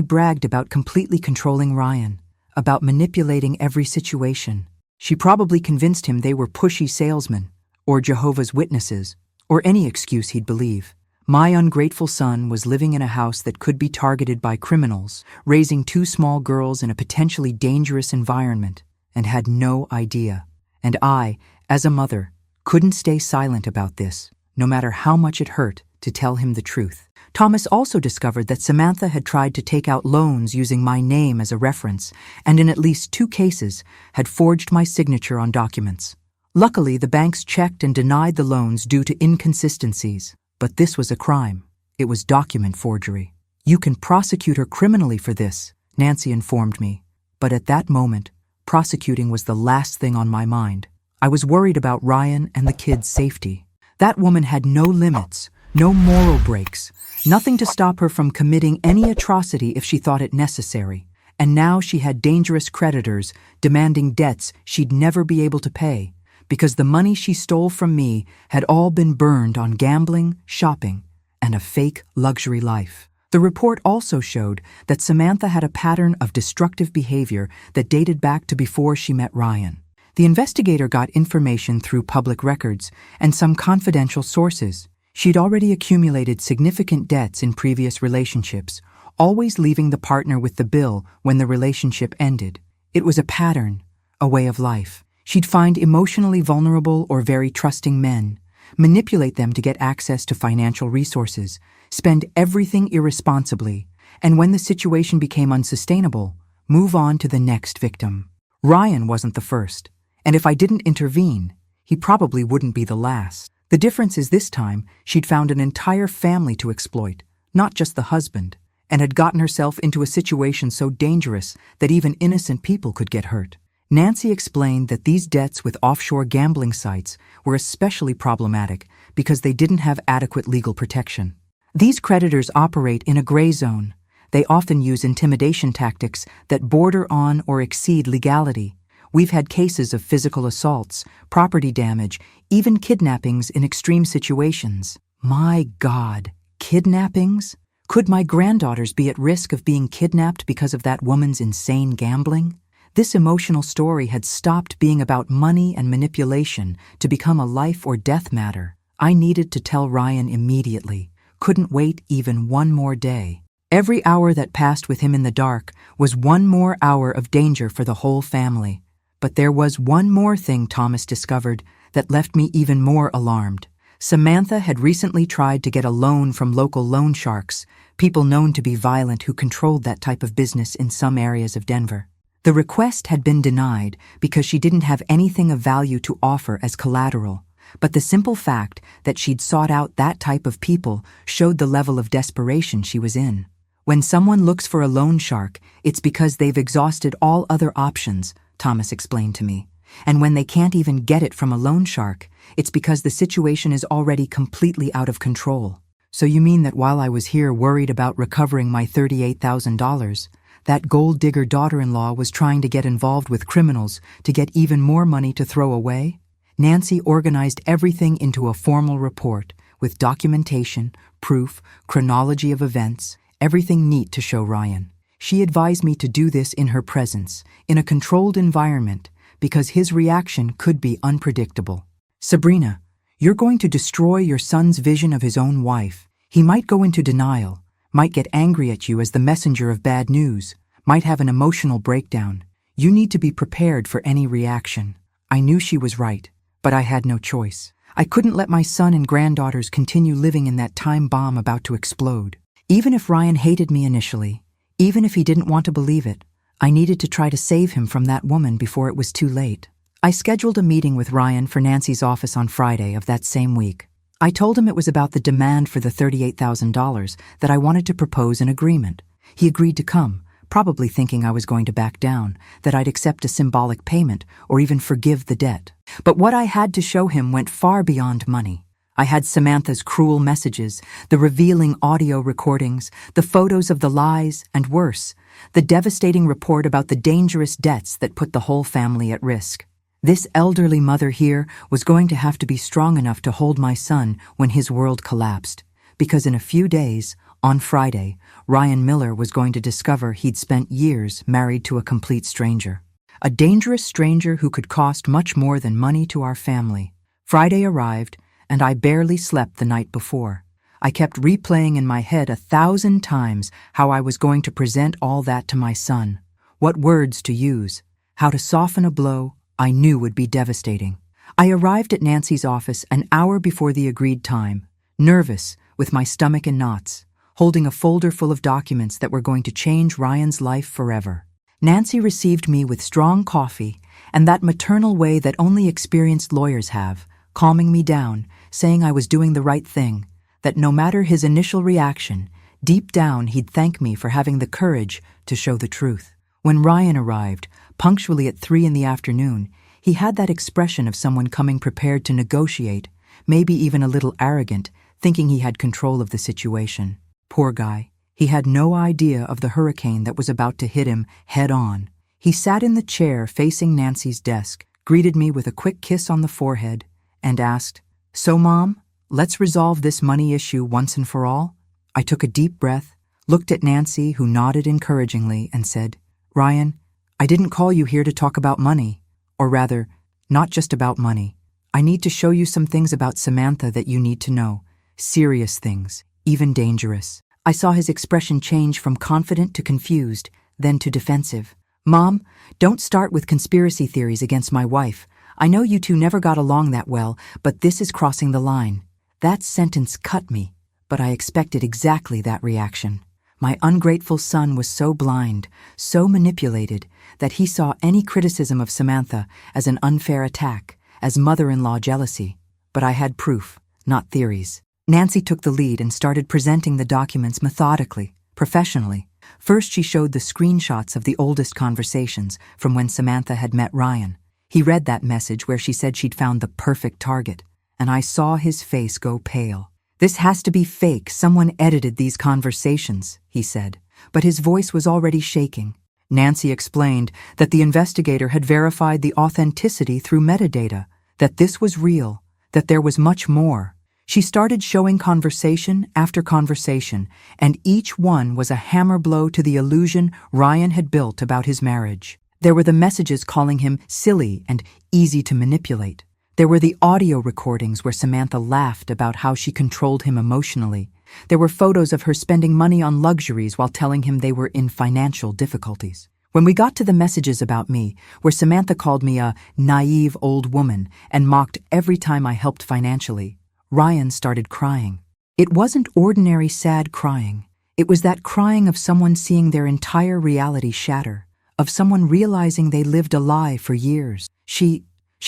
bragged about completely controlling Ryan, about manipulating every situation. She probably convinced him they were pushy salesmen, or Jehovah's Witnesses, or any excuse he'd believe. My ungrateful son was living in a house that could be targeted by criminals, raising 2 small girls in a potentially dangerous environment, and had no idea. And I, as a mother, couldn't stay silent about this, no matter how much it hurt to tell him the truth. Thomas also discovered that Samantha had tried to take out loans using my name as a reference, and in at least 2 cases had forged my signature on documents. Luckily, the banks checked and denied the loans due to inconsistencies. But this was a crime. It was document forgery. "You can prosecute her criminally for this," Nancy informed me. But at that moment, prosecuting was the last thing on my mind. I was worried about Ryan and the kids' safety. That woman had no limits, no moral breaks, nothing to stop her from committing any atrocity if she thought it necessary. And now she had dangerous creditors demanding debts she'd never be able to pay, because the money she stole from me had all been burned on gambling, shopping, and a fake luxury life. The report also showed that Samantha had a pattern of destructive behavior that dated back to before she met Ryan. The investigator got information through public records and some confidential sources. She'd already accumulated significant debts in previous relationships, always leaving the partner with the bill when the relationship ended. It was a pattern, a way of life. She'd find emotionally vulnerable or very trusting men, manipulate them to get access to financial resources, spend everything irresponsibly, and when the situation became unsustainable, move on to the next victim. Ryan wasn't the first, and if I didn't intervene, he probably wouldn't be the last. The difference is this time, she'd found an entire family to exploit, not just the husband, and had gotten herself into a situation so dangerous that even innocent people could get hurt. Nancy explained that these debts with offshore gambling sites were especially problematic because they didn't have adequate legal protection. These creditors operate in a gray zone. They often use intimidation tactics that border on or exceed legality. We've had cases of physical assaults, property damage, even kidnappings in extreme situations. My God, kidnappings? Could my granddaughters be at risk of being kidnapped because of that woman's insane gambling? This emotional story had stopped being about money and manipulation to become a life or death matter. I needed to tell Ryan immediately. Couldn't wait even one more day. Every hour that passed with him in the dark was one more hour of danger for the whole family. But there was one more thing Thomas discovered that left me even more alarmed. Samantha had recently tried to get a loan from local loan sharks, people known to be violent who controlled that type of business in some areas of Denver. The request had been denied because she didn't have anything of value to offer as collateral. But the simple fact that she'd sought out that type of people showed the level of desperation she was in. When someone looks for a loan shark, it's because they've exhausted all other options, Thomas explained to me. And when they can't even get it from a loan shark, it's because the situation is already completely out of control. So you mean that while I was here worried about recovering my $38,000, that gold digger daughter-in-law was trying to get involved with criminals to get even more money to throw away? Nancy organized everything into a formal report with documentation, proof, chronology of events, everything neat to show Ryan. She advised me to do this in her presence, in a controlled environment, because his reaction could be unpredictable. Sabrina, you're going to destroy your son's vision of his own wife. He might go into denial, might get angry at you as the messenger of bad news, might have an emotional breakdown. You need to be prepared for any reaction. I knew she was right, but I had no choice. I couldn't let my son and granddaughters continue living in that time bomb about to explode. Even if Ryan hated me initially, even if he didn't want to believe it, I needed to try to save him from that woman before it was too late. I scheduled a meeting with Ryan for Nancy's office on Friday of that same week. I told him it was about the demand for the $38,000 that I wanted to propose an agreement. He agreed to come, probably thinking I was going to back down, that I'd accept a symbolic payment or even forgive the debt. But what I had to show him went far beyond money. I had Samantha's cruel messages, the revealing audio recordings, the photos of the lies, and worse, the devastating report about the dangerous debts that put the whole family at risk. This elderly mother here was going to have to be strong enough to hold my son when his world collapsed, because in a few days, on Friday, Ryan Miller was going to discover he'd spent years married to a complete stranger. A dangerous stranger who could cost much more than money to our family. Friday arrived, and I barely slept the night before. I kept replaying in my head 1,000 times how I was going to present all that to my son, what words to use, how to soften a blow I knew would be devastating. I arrived at Nancy's office an hour before the agreed time, nervous, with my stomach in knots, holding a folder full of documents that were going to change Ryan's life forever. Nancy received me with strong coffee and that maternal way that only experienced lawyers have, calming me down, saying I was doing the right thing, that no matter his initial reaction, deep down he'd thank me for having the courage to show the truth. When Ryan arrived, punctually at 3 p.m, he had that expression of someone coming prepared to negotiate, maybe even a little arrogant, thinking he had control of the situation. Poor guy. He had no idea of the hurricane that was about to hit him head on. He sat in the chair facing Nancy's desk, greeted me with a quick kiss on the forehead, and asked, "So, Mom, let's resolve this money issue once and for all?" I took a deep breath, looked at Nancy, who nodded encouragingly, and said, "Ryan, I didn't call you here to talk about money. Or rather, not just about money. I need to show you some things about Samantha that you need to know. Serious things, even dangerous." I saw his expression change from confident to confused, then to defensive. "Mom, don't start with conspiracy theories against my wife. I know you two never got along that well, but this is crossing the line." That sentence cut me, but I expected exactly that reaction. My ungrateful son was so blind, so manipulated, that he saw any criticism of Samantha as an unfair attack, as mother-in-law jealousy. But I had proof, not theories. Nancy took the lead and started presenting the documents methodically, professionally. First, she showed the screenshots of the oldest conversations from when Samantha had met Ryan. He read that message where she said she'd found the perfect target, and I saw his face go pale. "This has to be fake. Someone edited these conversations," he said, but his voice was already shaking. Nancy explained that the investigator had verified the authenticity through metadata, that this was real, that there was much more. She started showing conversation after conversation, and each one was a hammer blow to the illusion Ryan had built about his marriage. There were the messages calling him silly and easy to manipulate. There were the audio recordings where Samantha laughed about how she controlled him emotionally. There were photos of her spending money on luxuries while telling him they were in financial difficulties. When we got to the messages about me, where Samantha called me a naive old woman and mocked every time I helped financially, Ryan started crying. It wasn't ordinary sad crying. It was that crying of someone seeing their entire reality shatter, of someone realizing they lived a lie for years. She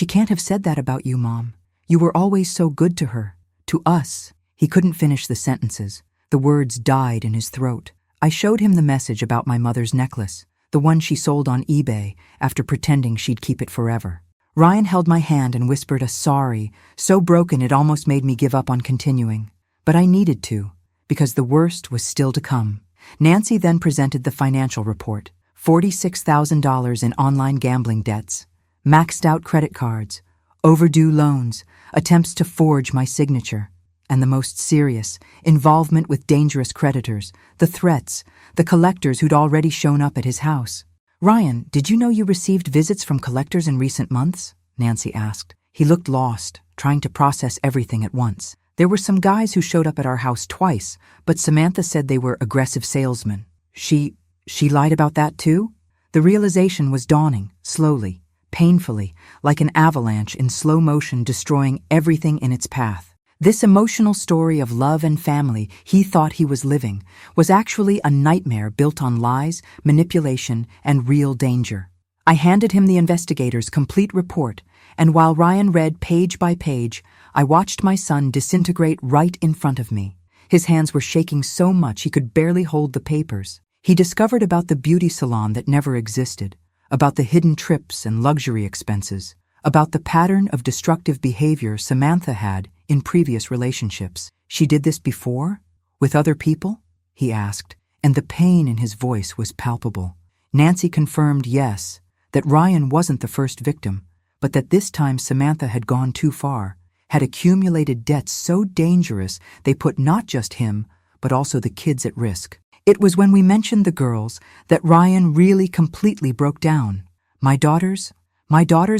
can't have said that about you, Mom. You were always so good to her, to us." He couldn't finish the sentences. The words died in his throat. I showed him the message about my mother's necklace, the one she sold on eBay after pretending she'd keep it forever. Ryan held my hand and whispered a sorry, so broken it almost made me give up on continuing. But I needed to, because the worst was still to come. Nancy then presented the financial report: $46,000 in online gambling debts, maxed out credit cards, overdue loans, attempts to forge my signature, and the most serious, involvement with dangerous creditors, the threats, the collectors who'd already shown up at his house. "Ryan, did you know you received visits from collectors in recent months?" Nancy asked. He looked lost, trying to process everything at once. "There were some guys who showed up at our house twice, but Samantha said they were aggressive salesmen. She lied about that too?" The realization was dawning, slowly, painfully, like an avalanche in slow motion destroying everything in its path. This emotional story of love and family he thought he was living was actually a nightmare built on lies, manipulation, and real danger. I handed him the investigator's complete report, and while Ryan read page by page, I watched my son disintegrate right in front of me. His hands were shaking so much he could barely hold the papers. He discovered about the beauty salon that never existed, about the hidden trips and luxury expenses, about the pattern of destructive behavior Samantha had in previous relationships. "She did this before? With other people?" he asked, and the pain in his voice was palpable. Nancy confirmed yes, that Ryan wasn't the first victim, but that this time Samantha had gone too far, had accumulated debts so dangerous they put not just him, but also the kids at risk. It was when we mentioned the girls that Ryan really completely broke down. My daughters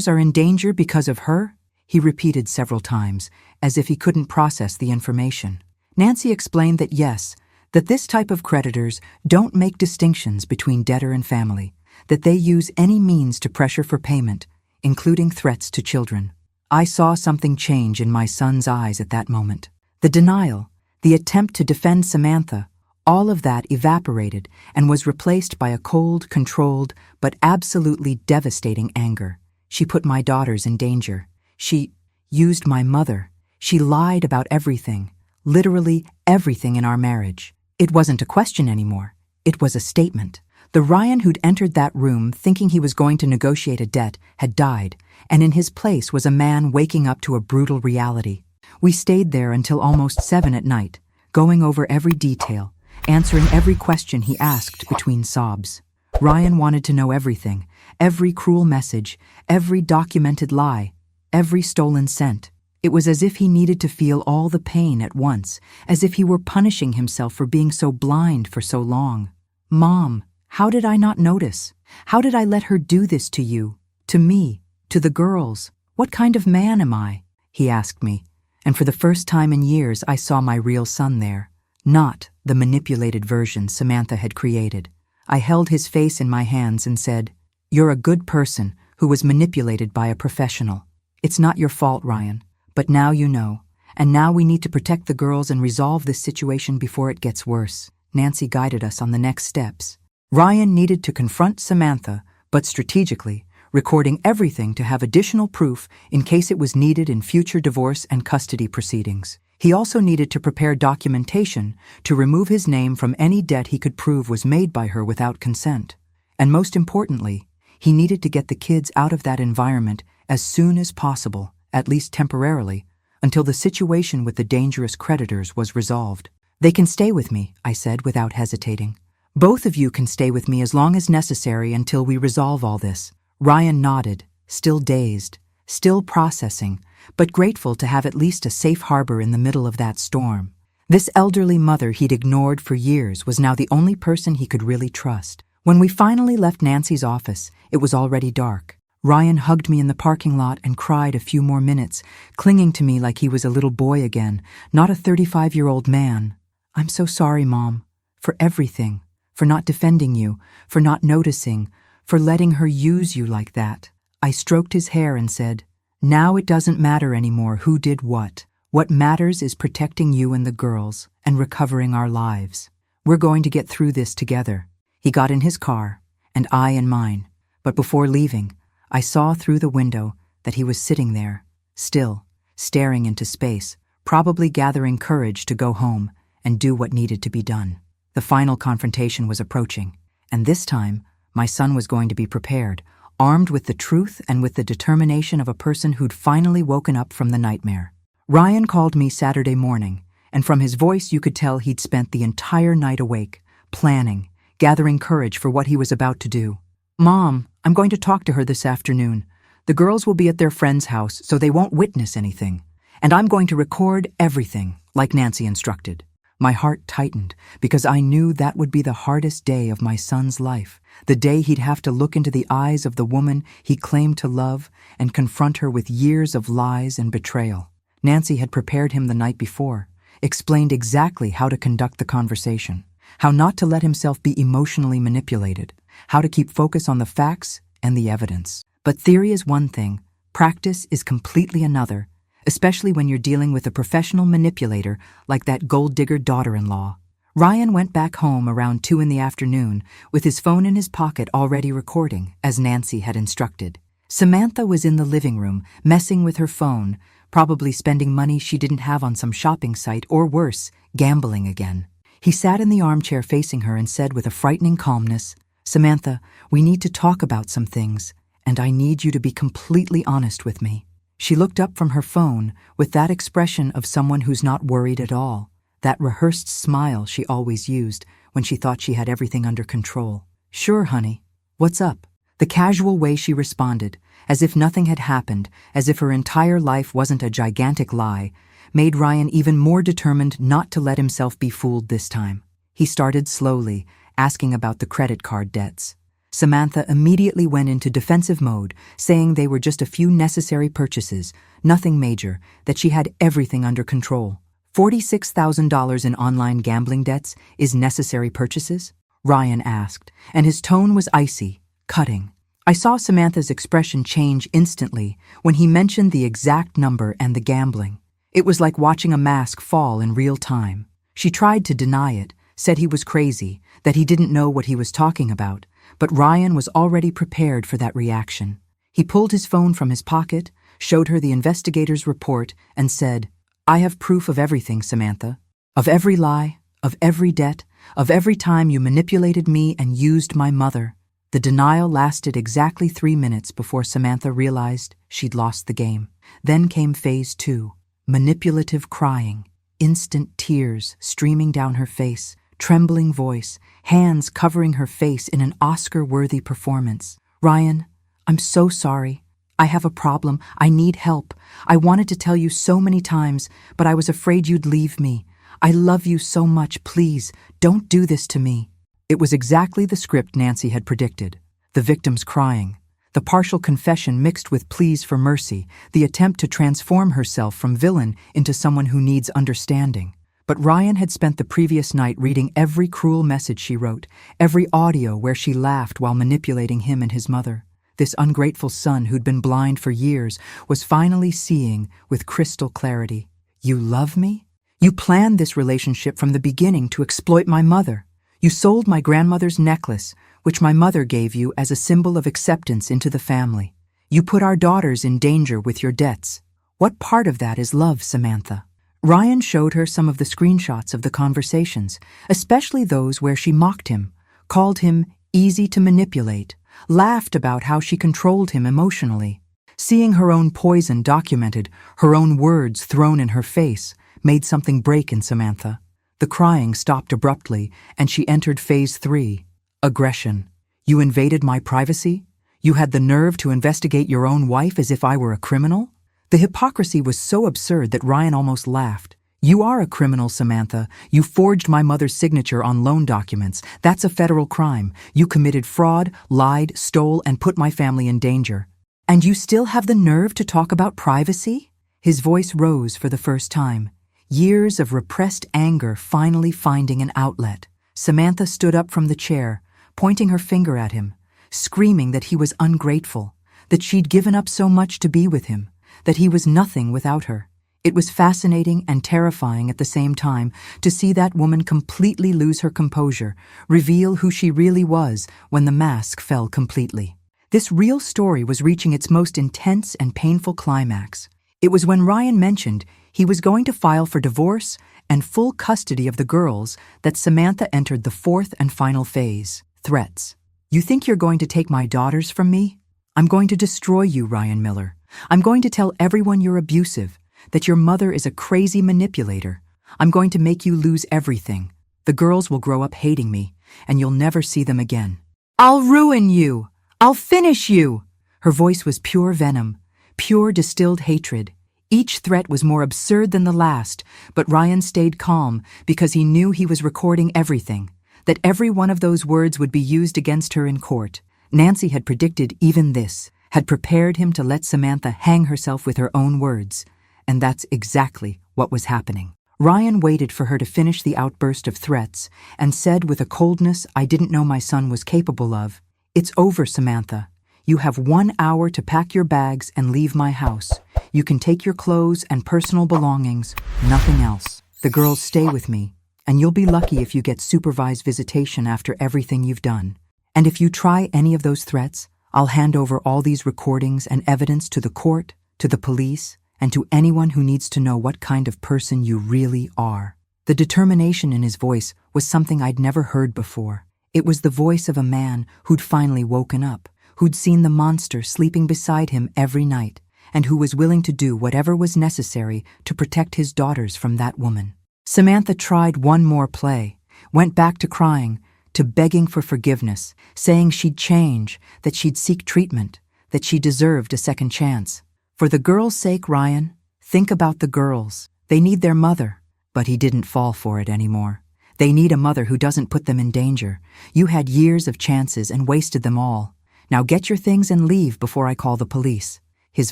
are in danger because of her?" he repeated several times, as if he couldn't process the information. Nancy explained that yes, that this type of creditors don't make distinctions between debtor and family, that they use any means to pressure for payment, including threats to children. I saw something change in my son's eyes at that moment. The denial, the attempt to defend Samantha, all of that evaporated and was replaced by a cold, controlled, but absolutely devastating anger. She put my daughters in danger. She used my mother. She lied about everything, literally everything in our marriage. It wasn't a question anymore. It was a statement. The Ryan who'd entered that room thinking he was going to negotiate a debt had died, and in his place was a man waking up to a brutal reality. We stayed there until almost 7 at night, going over every detail, answering every question he asked between sobs. Ryan wanted to know everything, every cruel message, every documented lie, every stolen cent. It was as if he needed to feel all the pain at once, as if he were punishing himself for being so blind for so long. "Mom, how did I not notice? How did I let her do this to you, to me, to the girls? What kind of man am I?" he asked me, and for the first time in years I saw my real son there, not the manipulated version Samantha had created. I held his face in my hands and said, "You're a good person who was manipulated by a professional. It's not your fault, Ryan, but now you know, and now we need to protect the girls and resolve this situation before it gets worse." Nancy guided us on the next steps. Ryan needed to confront Samantha, but strategically, recording everything to have additional proof in case it was needed in future divorce and custody proceedings. He also needed to prepare documentation to remove his name from any debt he could prove was made by her without consent. And most importantly, he needed to get the kids out of that environment as soon as possible, at least temporarily, until the situation with the dangerous creditors was resolved. "They can stay with me," I said without hesitating. "Both of you can stay with me as long as necessary until we resolve all this." Ryan nodded, still dazed, still processing, but grateful to have at least a safe harbor in the middle of that storm. This elderly mother he'd ignored for years was now the only person he could really trust. When we finally left Nancy's office, it was already dark. Ryan hugged me in the parking lot and cried a few more minutes, clinging to me like he was a little boy again, not a 35-year-old man. "I'm so sorry, Mom, for everything, for not defending you, for not noticing, for letting her use you like that." I stroked his hair and said, "Now it doesn't matter anymore who did what. What matters is protecting you and the girls and recovering our lives. We're going to get through this together." He got in his car, and I in mine, but before leaving, I saw through the window that he was sitting there, still, staring into space, probably gathering courage to go home and do what needed to be done. The final confrontation was approaching, and this time, my son was going to be prepared, armed with the truth and with the determination of a person who'd finally woken up from the nightmare. Ryan called me Saturday morning, and from his voice you could tell he'd spent the entire night awake, planning, gathering courage for what he was about to do. "Mom, I'm going to talk to her this afternoon. The girls will be at their friend's house, so they won't witness anything. And I'm going to record everything, like Nancy instructed." My heart tightened, because I knew that would be the hardest day of my son's life, the day he'd have to look into the eyes of the woman he claimed to love and confront her with years of lies and betrayal. Nancy had prepared him the night before, explained exactly how to conduct the conversation, how not to let himself be emotionally manipulated, how to keep focus on the facts and the evidence. But theory is one thing, practice is completely another, especially when you're dealing with a professional manipulator like that gold-digger daughter-in-law. Ryan went back home around 2 in the afternoon with his phone in his pocket already recording, as Nancy had instructed. Samantha was in the living room, messing with her phone, probably spending money she didn't have on some shopping site, or worse, gambling again. He sat in the armchair facing her and said with a frightening calmness, "Samantha, we need to talk about some things, and I need you to be completely honest with me." She looked up from her phone with that expression of someone who's not worried at all, that rehearsed smile she always used when she thought she had everything under control. "Sure, honey. What's up?" The casual way she responded, as if nothing had happened, as if her entire life wasn't a gigantic lie, made Ryan even more determined not to let himself be fooled this time. He started slowly, asking about the credit card debts. Samantha immediately went into defensive mode, saying they were just a few necessary purchases, nothing major, that she had everything under control. $46,000 in online gambling debts is necessary purchases? Ryan asked, and his tone was icy, cutting. I saw Samantha's expression change instantly when he mentioned the exact number and the gambling. It was like watching a mask fall in real time. She tried to deny it, said he was crazy, that he didn't know what he was talking about, but Ryan was already prepared for that reaction. He pulled his phone from his pocket, showed her the investigator's report, and said, "I have proof of everything, Samantha. Of every lie, of every debt, of every time you manipulated me and used my mother." The denial lasted exactly 3 minutes before Samantha realized she'd lost the game. Then came phase 2, manipulative crying, instant tears streaming down her face, trembling voice, hands covering her face in an Oscar-worthy performance. "Ryan, I'm so sorry. I have a problem. I need help. I wanted to tell you so many times, but I was afraid you'd leave me. I love you so much. Please, don't do this to me." It was exactly the script Nancy had predicted. The victim's crying, the partial confession mixed with pleas for mercy, the attempt to transform herself from villain into someone who needs understanding. But Ryan had spent the previous night reading every cruel message she wrote, every audio where she laughed while manipulating him and his mother. This ungrateful son who'd been blind for years was finally seeing with crystal clarity. "You love me? You planned this relationship from the beginning to exploit my mother. You sold my grandmother's necklace, which my mother gave you as a symbol of acceptance into the family. You put our daughters in danger with your debts. What part of that is love, Samantha?" Ryan showed her some of the screenshots of the conversations, especially those where she mocked him, called him easy to manipulate, laughed about how she controlled him emotionally. Seeing her own poison documented, her own words thrown in her face, made something break in Samantha. The crying stopped abruptly, and she entered phase 3, aggression. You invaded my privacy? You had the nerve to investigate your own wife as if I were a criminal? The hypocrisy was so absurd that Ryan almost laughed. You are a criminal, Samantha. You forged my mother's signature on loan documents. That's a federal crime. You committed fraud, lied, stole, and put my family in danger. And you still have the nerve to talk about privacy? His voice rose for the first time. Years of repressed anger finally finding an outlet. Samantha stood up from the chair, pointing her finger at him, screaming that he was ungrateful, that she'd given up so much to be with him, that he was nothing without her. It was fascinating and terrifying at the same time to see that woman completely lose her composure, reveal who she really was when the mask fell completely. This real story was reaching its most intense and painful climax. It was when Ryan mentioned he was going to file for divorce and full custody of the girls that Samantha entered the fourth and final phase, threats. You think you're going to take my daughters from me? I'm going to destroy you, Ryan Miller. I'm going to tell everyone you're abusive, that your mother is a crazy manipulator. I'm going to make you lose everything. The girls will grow up hating me, and you'll never see them again. I'll ruin you! I'll finish you! Her voice was pure venom, pure distilled hatred. Each threat was more absurd than the last, but Ryan stayed calm because he knew he was recording everything, that every one of those words would be used against her in court. Nancy had predicted even this, had prepared him to let Samantha hang herself with her own words, and that's exactly what was happening. Ryan waited for her to finish the outburst of threats and said with a coldness I didn't know my son was capable of, "It's over, Samantha. You have 1 hour to pack your bags and leave my house. You can take your clothes and personal belongings, nothing else. The girls stay with me, and you'll be lucky if you get supervised visitation after everything you've done. And if you try any of those threats, I'll hand over all these recordings and evidence to the court, to the police, and to anyone who needs to know what kind of person you really are." The determination in his voice was something I'd never heard before. It was the voice of a man who'd finally woken up, who'd seen the monster sleeping beside him every night, and who was willing to do whatever was necessary to protect his daughters from that woman. Samantha tried one more play, went back to crying, to begging for forgiveness, saying she'd change, that she'd seek treatment, that she deserved a second chance. For the girls' sake, Ryan, think about the girls. They need their mother, but he didn't fall for it anymore. They need a mother who doesn't put them in danger. You had years of chances and wasted them all. Now get your things and leave before I call the police. His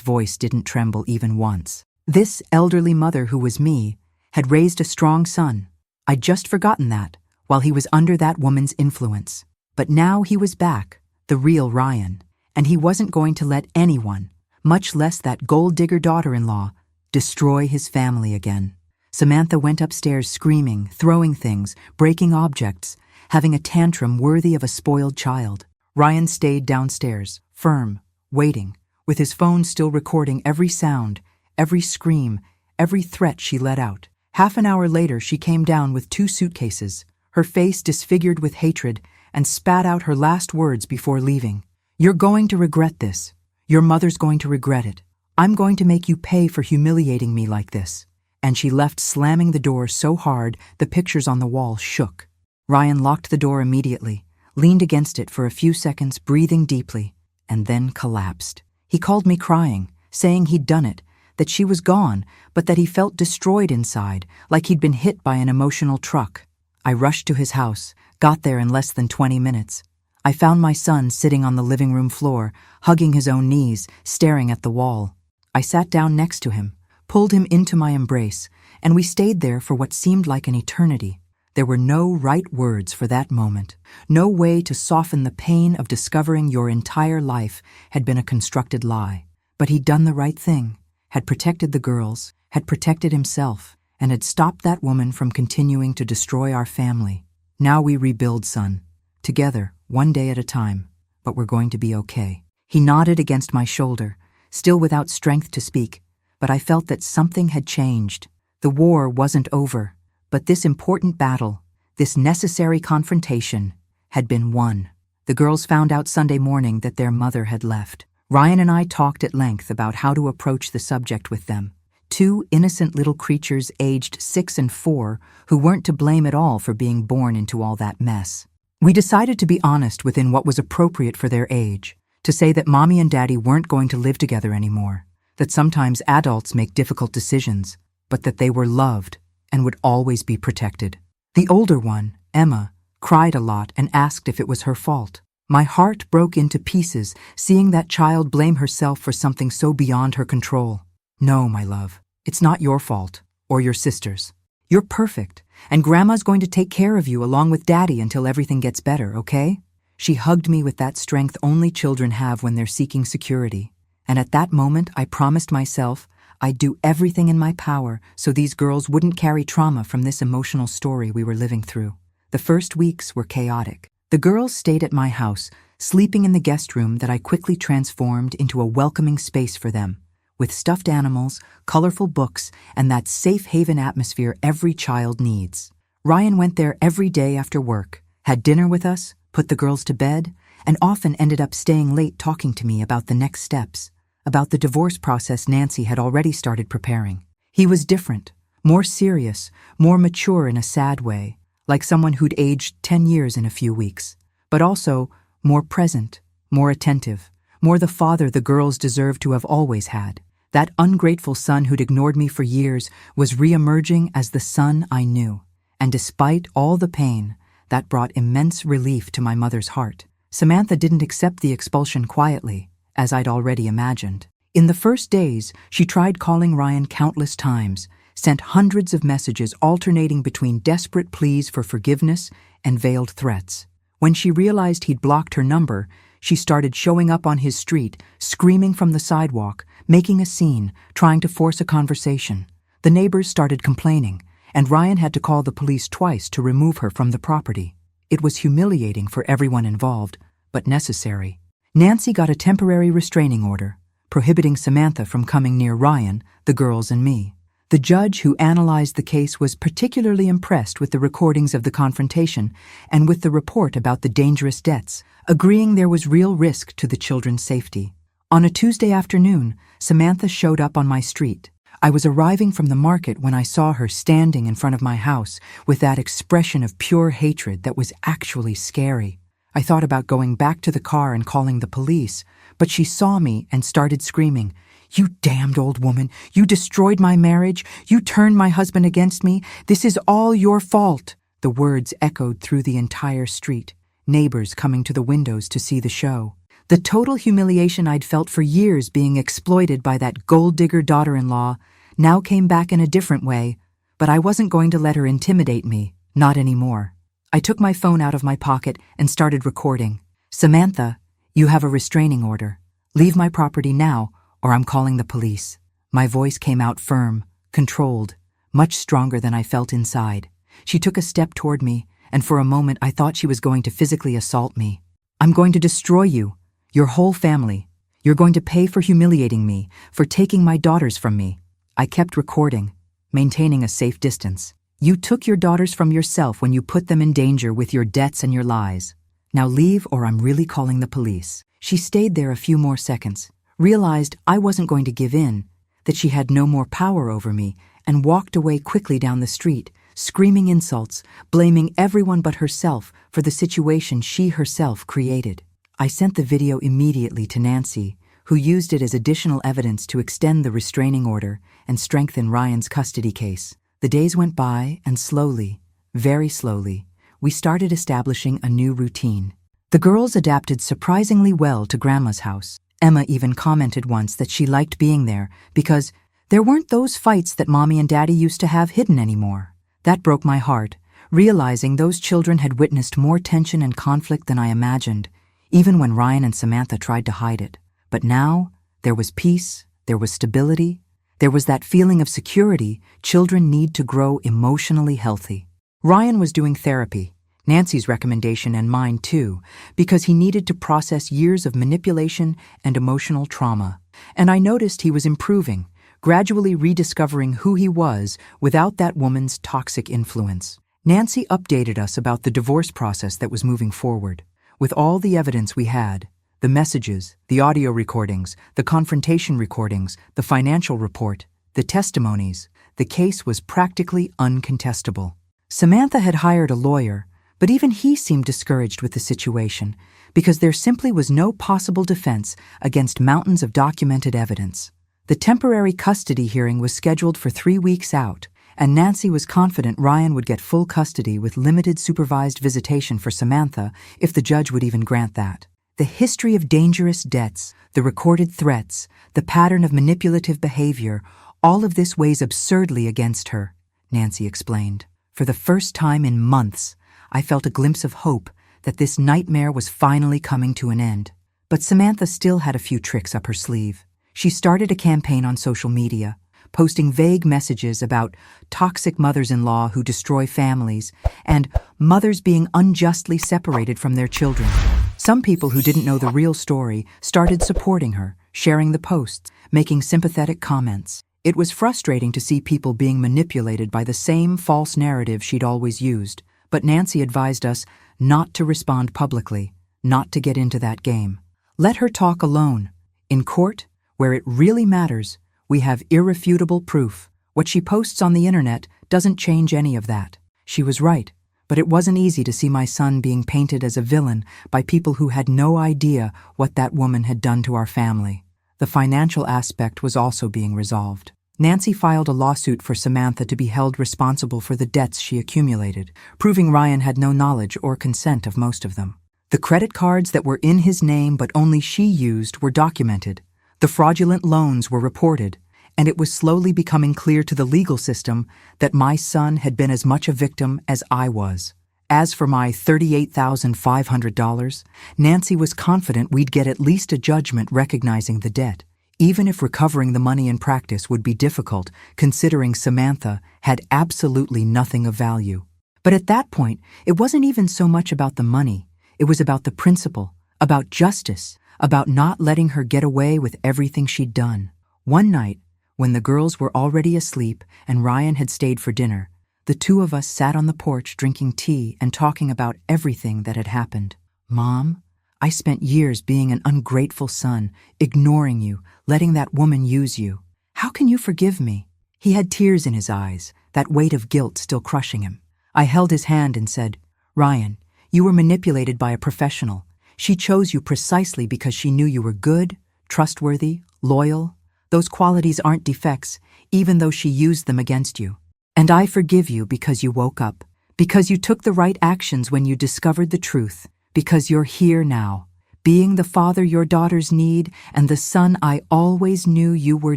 voice didn't tremble even once. This elderly mother who was me had raised a strong son. I'd just forgotten that, while he was under that woman's influence. But now he was back, the real Ryan, and he wasn't going to let anyone, much less that gold-digger daughter-in-law, destroy his family again. Samantha went upstairs screaming, throwing things, breaking objects, having a tantrum worthy of a spoiled child. Ryan stayed downstairs, firm, waiting, with his phone still recording every sound, every scream, every threat she let out. Half an hour later, she came down with 2 suitcases, her face disfigured with hatred, and spat out her last words before leaving. "You're going to regret this. Your mother's going to regret it. I'm going to make you pay for humiliating me like this." And she left, slamming the door so hard the pictures on the wall shook. Ryan locked the door immediately, leaned against it for a few seconds, breathing deeply, and then collapsed. He called me crying, saying he'd done it, that she was gone, but that he felt destroyed inside, like he'd been hit by an emotional truck. I rushed to his house, got there in less than 20 minutes. I found my son sitting on the living room floor, hugging his own knees, staring at the wall. I sat down next to him, pulled him into my embrace, and we stayed there for what seemed like an eternity. There were no right words for that moment, no way to soften the pain of discovering your entire life had been a constructed lie. But he'd done the right thing, had protected the girls, had protected himself, and had stopped that woman from continuing to destroy our family. Now we rebuild, son. Together, one day at a time, but we're going to be okay. He nodded against my shoulder, still without strength to speak, but I felt that something had changed. The war wasn't over, but this important battle, this necessary confrontation, had been won. The girls found out Sunday morning that their mother had left. Ryan and I talked at length about how to approach the subject with them. Two innocent little creatures aged 6 and 4 who weren't to blame at all for being born into all that mess. We decided to be honest within what was appropriate for their age, to say that Mommy and Daddy weren't going to live together anymore, that sometimes adults make difficult decisions, but that they were loved and would always be protected. The older one, Emma, cried a lot and asked if it was her fault. My heart broke into pieces seeing that child blame herself for something so beyond her control. No, my love, it's not your fault, or your sister's. You're perfect, and Grandma's going to take care of you along with Daddy until everything gets better, okay? She hugged me with that strength only children have when they're seeking security. And at that moment, I promised myself I'd do everything in my power so these girls wouldn't carry trauma from this emotional story we were living through. The first weeks were chaotic. The girls stayed at my house, sleeping in the guest room that I quickly transformed into a welcoming space for them, with stuffed animals, colorful books, and that safe haven atmosphere every child needs. Ryan went there every day after work, had dinner with us, put the girls to bed, and often ended up staying late talking to me about the next steps, about the divorce process Nancy had already started preparing. He was different, more serious, more mature in a sad way, like someone who'd aged 10 years in a few weeks, but also more present, more attentive, more the father the girls deserved to have always had. That ungrateful son who'd ignored me for years was re-emerging as the son I knew, and despite all the pain, that brought immense relief to my mother's heart. Samantha didn't accept the expulsion quietly, as I'd already imagined. In the first days, she tried calling Ryan countless times, sent hundreds of messages alternating between desperate pleas for forgiveness and veiled threats. When she realized he'd blocked her number, she started showing up on his street, screaming from the sidewalk, making a scene, trying to force a conversation. The neighbors started complaining, and Ryan had to call the police twice to remove her from the property. It was humiliating for everyone involved, but necessary. Nancy got a temporary restraining order, prohibiting Samantha from coming near Ryan, the girls, and me. The judge who analyzed the case was particularly impressed with the recordings of the confrontation and with the report about the dangerous deaths, agreeing there was real risk to the children's safety. On a Tuesday afternoon, Samantha showed up on my street. I was arriving from the market when I saw her standing in front of my house with that expression of pure hatred that was actually scary. I thought about going back to the car and calling the police, but she saw me and started screaming, "You damned old woman! You destroyed my marriage! You turned my husband against me! This is all your fault!" The words echoed through the entire street, neighbors coming to the windows to see the show. The total humiliation I'd felt for years being exploited by that gold-digger daughter-in-law now came back in a different way, but I wasn't going to let her intimidate me, not anymore. I took my phone out of my pocket and started recording. "Samantha, you have a restraining order. Leave my property now, or I'm calling the police." My voice came out firm, controlled, much stronger than I felt inside. She took a step toward me, and for a moment I thought she was going to physically assault me. "I'm going to destroy you, your whole family. You're going to pay for humiliating me, for taking my daughters from me." I kept recording, maintaining a safe distance. "You took your daughters from yourself when you put them in danger with your debts and your lies. Now leave or I'm really calling the police." She stayed there a few more seconds, realized I wasn't going to give in, that she had no more power over me, and walked away quickly down the street, screaming insults, blaming everyone but herself for the situation she herself created. I sent the video immediately to Nancy, who used it as additional evidence to extend the restraining order and strengthen Ryan's custody case. The days went by, and slowly, very slowly, we started establishing a new routine. The girls adapted surprisingly well to Grandma's house. Emma even commented once that she liked being there because there weren't those fights that Mommy and Daddy used to have hidden anymore. That broke my heart, realizing those children had witnessed more tension and conflict than I imagined, even when Ryan and Samantha tried to hide it. But now, there was peace, there was stability, there was that feeling of security children need to grow emotionally healthy. Ryan was doing therapy, Nancy's recommendation and mine too, because he needed to process years of manipulation and emotional trauma. And I noticed he was improving, gradually rediscovering who he was without that woman's toxic influence. Nancy updated us about the divorce process that was moving forward. With all the evidence we had, the messages, the audio recordings, the confrontation recordings, the financial report, the testimonies, the case was practically uncontestable. Samantha had hired a lawyer, but even he seemed discouraged with the situation because there simply was no possible defense against mountains of documented evidence. The temporary custody hearing was scheduled for 3 weeks out, and Nancy was confident Ryan would get full custody with limited supervised visitation for Samantha if the judge would even grant that. The history of dangerous debts, the recorded threats, the pattern of manipulative behavior, all of this weighs absurdly against her, Nancy explained. For the first time in months, I felt a glimpse of hope that this nightmare was finally coming to an end. But Samantha still had a few tricks up her sleeve. She started a campaign on social media, posting vague messages about toxic mothers-in-law who destroy families and mothers being unjustly separated from their children. Some people who didn't know the real story started supporting her, sharing the posts, making sympathetic comments. It was frustrating to see people being manipulated by the same false narrative she'd always used, but Nancy advised us not to respond publicly, not to get into that game. Let her talk alone. In court, where it really matters, we have irrefutable proof. What she posts on the internet doesn't change any of that. She was right, but it wasn't easy to see my son being painted as a villain by people who had no idea what that woman had done to our family. The financial aspect was also being resolved. Nancy filed a lawsuit for Samantha to be held responsible for the debts she accumulated, proving Ryan had no knowledge or consent of most of them. The credit cards that were in his name but only she used were documented. The fraudulent loans were reported, and it was slowly becoming clear to the legal system that my son had been as much a victim as I was. As for my $38,500, Nancy was confident we'd get at least a judgment recognizing the debt, even if recovering the money in practice would be difficult, considering Samantha had absolutely nothing of value. But at that point, it wasn't even so much about the money. It was about the principle, about justice, about not letting her get away with everything she'd done. One night, when the girls were already asleep and Ryan had stayed for dinner, the two of us sat on the porch drinking tea and talking about everything that had happened. "Mom, I spent years being an ungrateful son, ignoring you, letting that woman use you. How can you forgive me?" He had tears in his eyes, that weight of guilt still crushing him. I held his hand and said, "Ryan, you were manipulated by a professional. She chose you precisely because she knew you were good, trustworthy, loyal. Those qualities aren't defects, even though she used them against you. And I forgive you because you woke up, because you took the right actions when you discovered the truth, because you're here now, being the father your daughters need and the son I always knew you were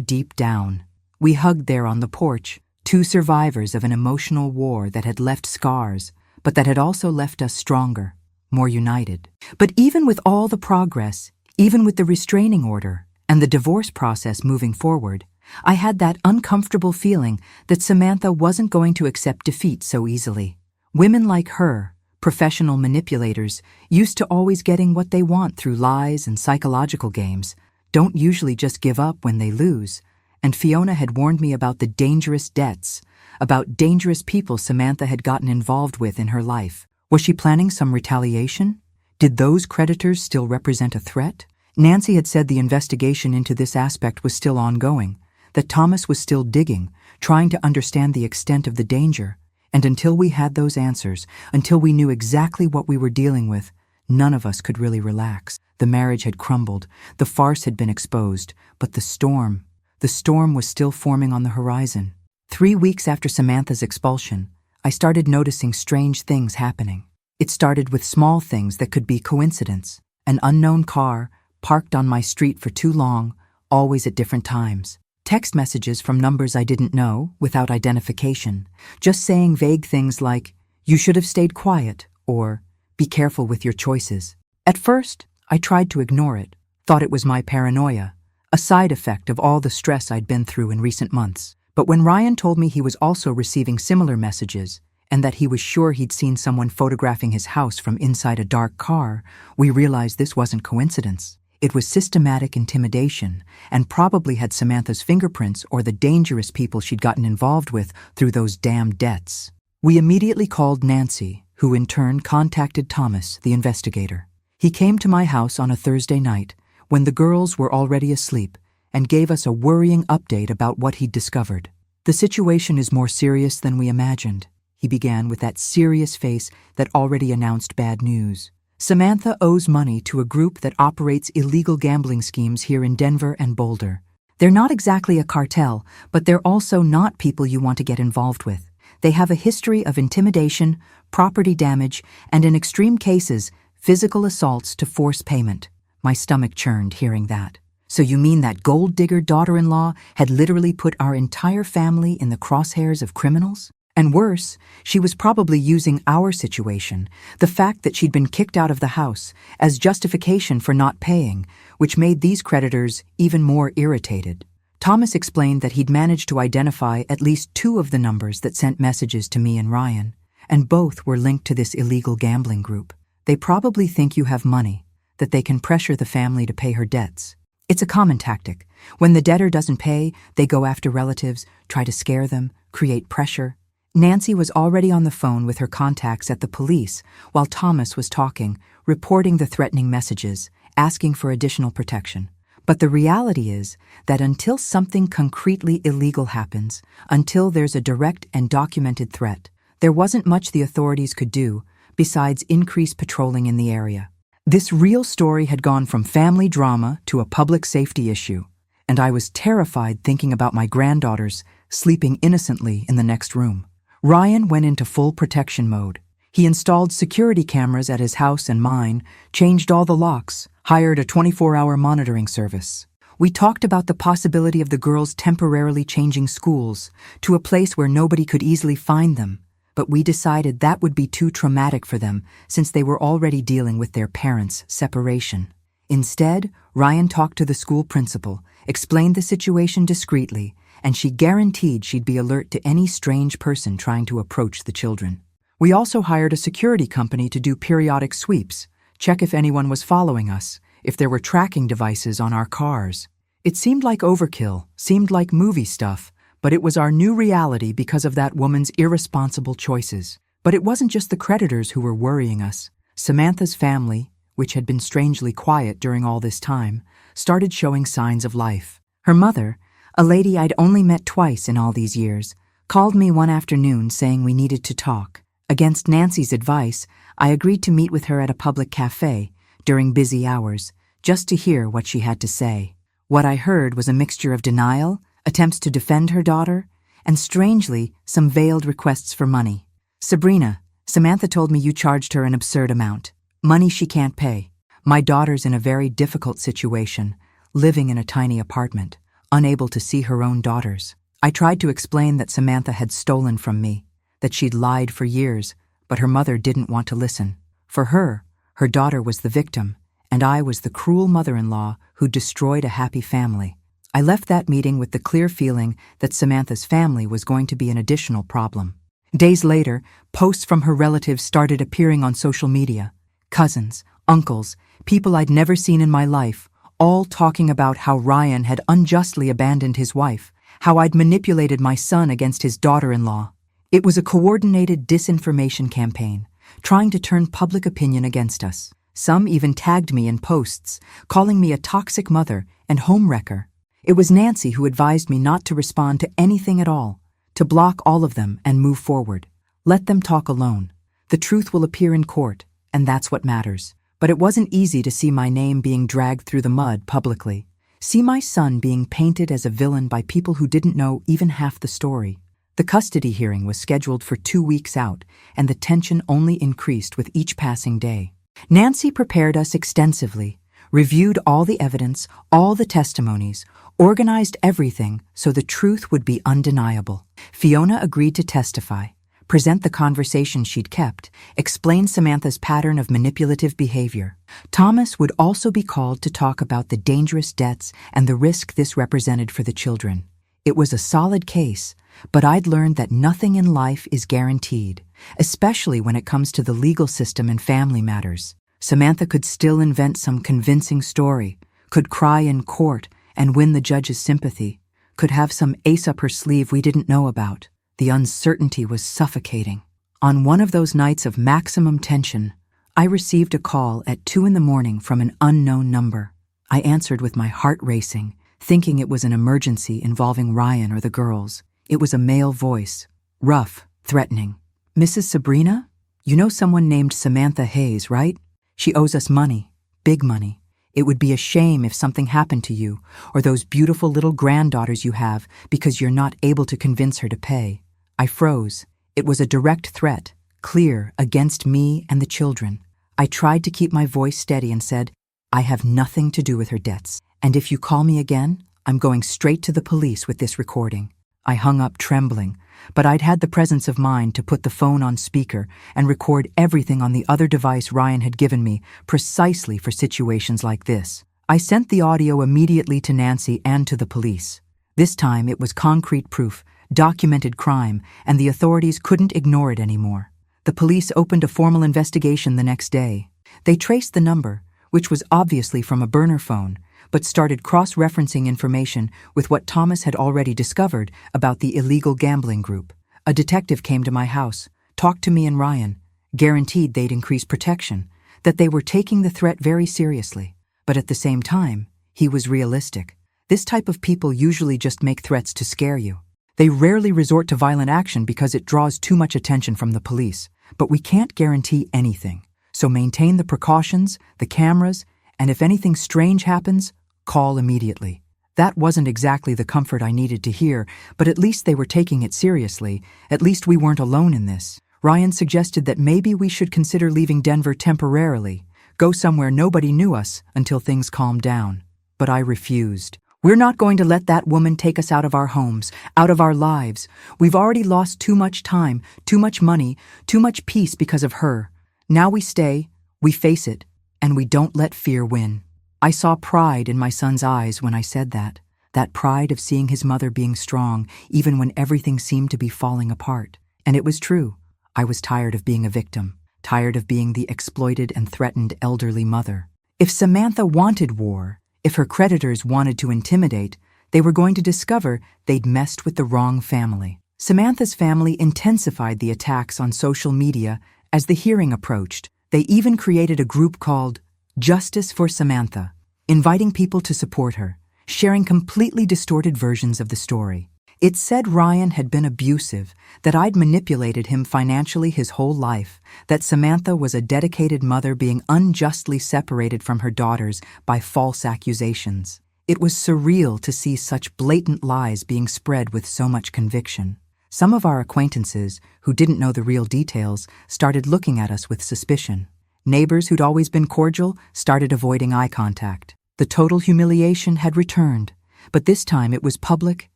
deep down." We hugged there on the porch, two survivors of an emotional war that had left scars, but that had also left us stronger, more united. But even with all the progress, even with the restraining order and the divorce process moving forward, I had that uncomfortable feeling that Samantha wasn't going to accept defeat so easily. Women like her, professional manipulators, used to always getting what they want through lies and psychological games, don't usually just give up when they lose. And Fiona had warned me about the dangerous debts, about dangerous people Samantha had gotten involved with in her life. Was she planning some retaliation? Did those creditors still represent a threat? Nancy had said the investigation into this aspect was still ongoing, that Thomas was still digging, trying to understand the extent of the danger. And until we had those answers, until we knew exactly what we were dealing with, none of us could really relax. The marriage had crumbled, the farce had been exposed, but the storm was still forming on the horizon. 3 weeks after Samantha's expulsion, I started noticing strange things happening. It started with small things that could be coincidence. An unknown car, parked on my street for too long, always at different times. Text messages from numbers I didn't know, without identification, just saying vague things like, "You should have stayed quiet," or "Be careful with your choices." At first, I tried to ignore it, thought it was my paranoia, a side effect of all the stress I'd been through in recent months. But when Ryan told me he was also receiving similar messages, and that he was sure he'd seen someone photographing his house from inside a dark car, we realized this wasn't coincidence. It was systematic intimidation and probably had Samantha's fingerprints or the dangerous people she'd gotten involved with through those damn debts. We immediately called Nancy, who in turn contacted Thomas, the investigator. He came to my house on a Thursday night when the girls were already asleep and gave us a worrying update about what he'd discovered. "The situation is more serious than we imagined," he began with that serious face that already announced bad news. "Samantha owes money to a group that operates illegal gambling schemes here in Denver and Boulder. They're not exactly a cartel, but they're also not people you want to get involved with. They have a history of intimidation, property damage, and in extreme cases, physical assaults to force payment." My stomach churned hearing that. "So you mean that gold-digger daughter-in-law had literally put our entire family in the crosshairs of criminals? And worse, she was probably using our situation, the fact that she'd been kicked out of the house, as justification for not paying, which made these creditors even more irritated." Thomas explained that he'd managed to identify at least 2 of the numbers that sent messages to me and Ryan, and both were linked to this illegal gambling group. "They probably think you have money, that they can pressure the family to pay her debts. It's a common tactic. When the debtor doesn't pay, they go after relatives, try to scare them, create pressure." Nancy was already on the phone with her contacts at the police while Thomas was talking, reporting the threatening messages, asking for additional protection. But the reality is that until something concretely illegal happens, until there's a direct and documented threat, there wasn't much the authorities could do besides increase patrolling in the area. This real story had gone from family drama to a public safety issue, and I was terrified thinking about my granddaughters sleeping innocently in the next room. Ryan went into full protection mode. He installed security cameras at his house and mine, changed all the locks, hired a 24-hour monitoring service. We talked about the possibility of the girls temporarily changing schools to a place where nobody could easily find them, but we decided that would be too traumatic for them since they were already dealing with their parents' separation. Instead, Ryan talked to the school principal, explained the situation discreetly, and she guaranteed she'd be alert to any strange person trying to approach the children. We also hired a security company to do periodic sweeps, check if anyone was following us, if there were tracking devices on our cars. It seemed like overkill, seemed like movie stuff, but it was our new reality because of that woman's irresponsible choices. But it wasn't just the creditors who were worrying us. Samantha's family, which had been strangely quiet during all this time, started showing signs of life. Her mother, a lady I'd only met twice in all these years, called me one afternoon saying we needed to talk. Against Nancy's advice, I agreed to meet with her at a public cafe during busy hours, just to hear what she had to say. What I heard was a mixture of denial, attempts to defend her daughter, and strangely, some veiled requests for money. "Sabrina, Samantha told me you charged her an absurd amount. Money she can't pay. My daughter's in a very difficult situation, living in a tiny apartment, unable to see her own daughters." I tried to explain that Samantha had stolen from me, that she'd lied for years, but her mother didn't want to listen. For her daughter was the victim, and I was the cruel mother-in-law who destroyed a happy family. I left that meeting with the clear feeling that Samantha's family was going to be an additional problem. Days later, posts from her relatives started appearing on social media. Cousins, uncles, people I'd never seen in my life, all talking about how Ryan had unjustly abandoned his wife, how I'd manipulated my son against his daughter-in-law. It was a coordinated disinformation campaign, trying to turn public opinion against us. Some even tagged me in posts, calling me a toxic mother and homewrecker. It was Nancy who advised me not to respond to anything at all, to block all of them and move forward. Let them talk alone. The truth will appear in court, and that's what matters. But it wasn't easy to see my name being dragged through the mud publicly, see my son being painted as a villain by people who didn't know even half the story. The custody hearing was scheduled for 2 weeks out, and the tension only increased with each passing day. Nancy prepared us extensively, reviewed all the evidence, all the testimonies, organized everything so the truth would be undeniable. Fiona agreed to testify, present the conversation she'd kept, explain Samantha's pattern of manipulative behavior. Thomas would also be called to talk about the dangerous debts and the risk this represented for the children. It was a solid case, but I'd learned that nothing in life is guaranteed, especially when it comes to the legal system and family matters. Samantha could still invent some convincing story, could cry in court and win the judge's sympathy, could have some ace up her sleeve we didn't know about. The uncertainty was suffocating. On one of those nights of maximum tension, I received a call at 2 a.m. from an unknown number. I answered with my heart racing, thinking it was an emergency involving Ryan or the girls. It was a male voice, rough, threatening. "Mrs. Sabrina? You know someone named Samantha Hayes, right? She owes us money, big money. It would be a shame if something happened to you or those beautiful little granddaughters you have because you're not able to convince her to pay." I froze. It was a direct threat, clear, against me and the children. I tried to keep my voice steady and said, "I have nothing to do with her debts, and if you call me again, I'm going straight to the police with this recording." I hung up trembling, but I'd had the presence of mind to put the phone on speaker and record everything on the other device Ryan had given me precisely for situations like this. I sent the audio immediately to Nancy and to the police. This time it was concrete proof, documented crime, and the authorities couldn't ignore it anymore. The police opened a formal investigation the next day. They traced the number, which was obviously from a burner phone, but started cross-referencing information with what Thomas had already discovered about the illegal gambling group. A detective came to my house, talked to me and Ryan, guaranteed they'd increase protection, that they were taking the threat very seriously. But at the same time, he was realistic. This type of people usually just make threats to scare you. They rarely resort to violent action because it draws too much attention from the police, but we can't guarantee anything. So maintain the precautions, the cameras, and if anything strange happens, call immediately. That wasn't exactly the comfort I needed to hear, but at least they were taking it seriously. At least we weren't alone in this. Ryan suggested that maybe we should consider leaving Denver temporarily, go somewhere nobody knew us until things calmed down. But I refused. "We're not going to let that woman take us out of our homes, out of our lives. We've already lost too much time, too much money, too much peace because of her. Now we stay, we face it, and we don't let fear win." I saw pride in my son's eyes when I said that pride of seeing his mother being strong even when everything seemed to be falling apart. And it was true. I was tired of being a victim, tired of being the exploited and threatened elderly mother. If Samantha wanted war, if her creditors wanted to intimidate, they were going to discover they'd messed with the wrong family. Samantha's family intensified the attacks on social media as the hearing approached. They even created a group called Justice for Samantha, inviting people to support her, sharing completely distorted versions of the story. It said Ryan had been abusive, that I'd manipulated him financially his whole life, that Samantha was a dedicated mother being unjustly separated from her daughters by false accusations. It was surreal to see such blatant lies being spread with so much conviction. Some of our acquaintances, who didn't know the real details, started looking at us with suspicion. Neighbors who'd always been cordial started avoiding eye contact. The total humiliation had returned, but this time it was public,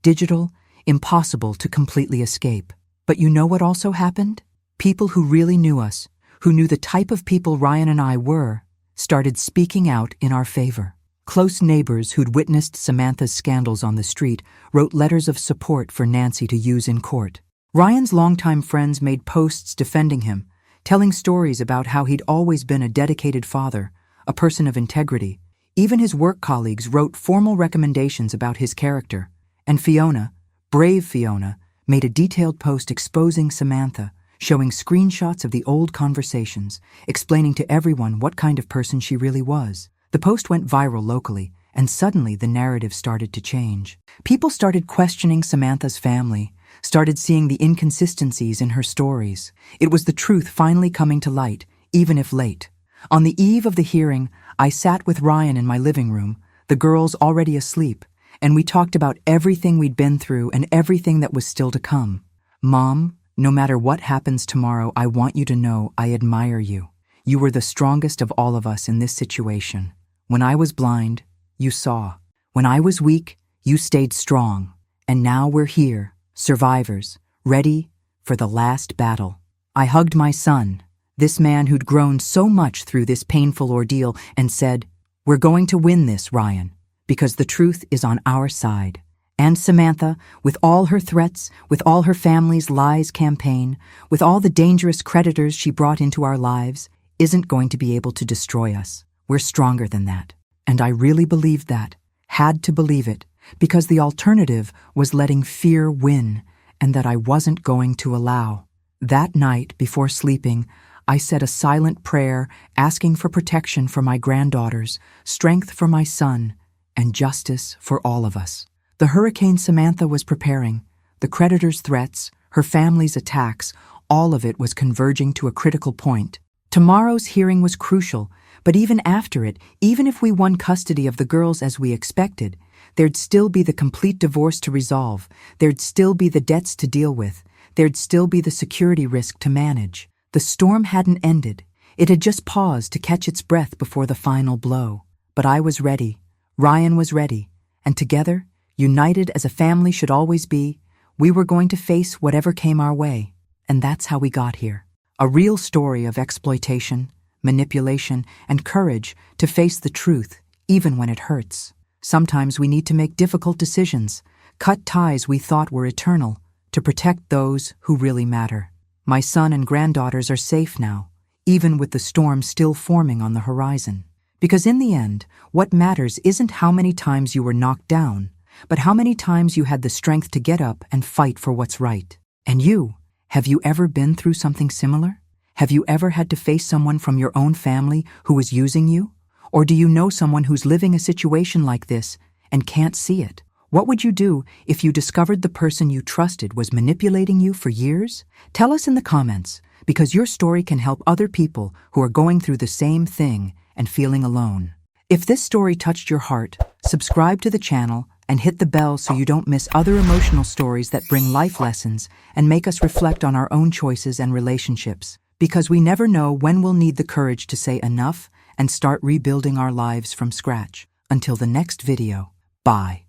digital, impossible to completely escape. But you know what also happened? People who really knew us, who knew the type of people Ryan and I were, started speaking out in our favor. Close neighbors who'd witnessed Samantha's scandals on the street wrote letters of support for Nancy to use in court. Ryan's longtime friends made posts defending him, telling stories about how he'd always been a dedicated father, a person of integrity. Even his work colleagues wrote formal recommendations about his character. And Fiona, brave Fiona, made a detailed post exposing Samantha, showing screenshots of the old conversations, explaining to everyone what kind of person she really was. The post went viral locally, and suddenly the narrative started to change. People started questioning Samantha's family, started seeing the inconsistencies in her stories. It was the truth finally coming to light, even if late. On the eve of the hearing, I sat with Ryan in my living room, the girls already asleep, and we talked about everything we'd been through and everything that was still to come. "Mom, no matter what happens tomorrow, I want you to know I admire you. You were the strongest of all of us in this situation. When I was blind, you saw. When I was weak, you stayed strong. And now we're here, survivors, ready for the last battle." I hugged my son, this man who'd grown so much through this painful ordeal, and said, "We're going to win this, Ryan, because the truth is on our side. And Samantha, with all her threats, with all her family's lies campaign, with all the dangerous creditors she brought into our lives, isn't going to be able to destroy us. We're stronger than that. And I really believed that, had to believe it, because the alternative was letting fear win, and that I wasn't going to allow. That night, before sleeping, I said a silent prayer asking for protection for my granddaughters, strength for my son, and justice for all of us. The Hurricane Samantha was preparing. The creditor's threats, her family's attacks, all of it was converging to a critical point. Tomorrow's hearing was crucial, but even after it, even if we won custody of the girls as we expected, there'd still be the complete divorce to resolve, there'd still be the debts to deal with, there'd still be the security risk to manage. The storm hadn't ended. It had just paused to catch its breath before the final blow. But I was ready. Ryan was ready. And together, united as a family should always be, we were going to face whatever came our way. And that's how we got here. A real story of exploitation, manipulation, and courage to face the truth, even when it hurts. Sometimes we need to make difficult decisions, cut ties we thought were eternal, to protect those who really matter. My son and granddaughters are safe now, even with the storm still forming on the horizon. Because in the end, what matters isn't how many times you were knocked down, but how many times you had the strength to get up and fight for what's right. And you, have you ever been through something similar? Have you ever had to face someone from your own family who was using you? Or do you know someone who's living a situation like this and can't see it? What would you do if you discovered the person you trusted was manipulating you for years? Tell us in the comments, because your story can help other people who are going through the same thing and feeling alone. If this story touched your heart, subscribe to the channel and hit the bell so you don't miss other emotional stories that bring life lessons and make us reflect on our own choices and relationships. Because we never know when we'll need the courage to say enough and start rebuilding our lives from scratch. Until the next video, bye.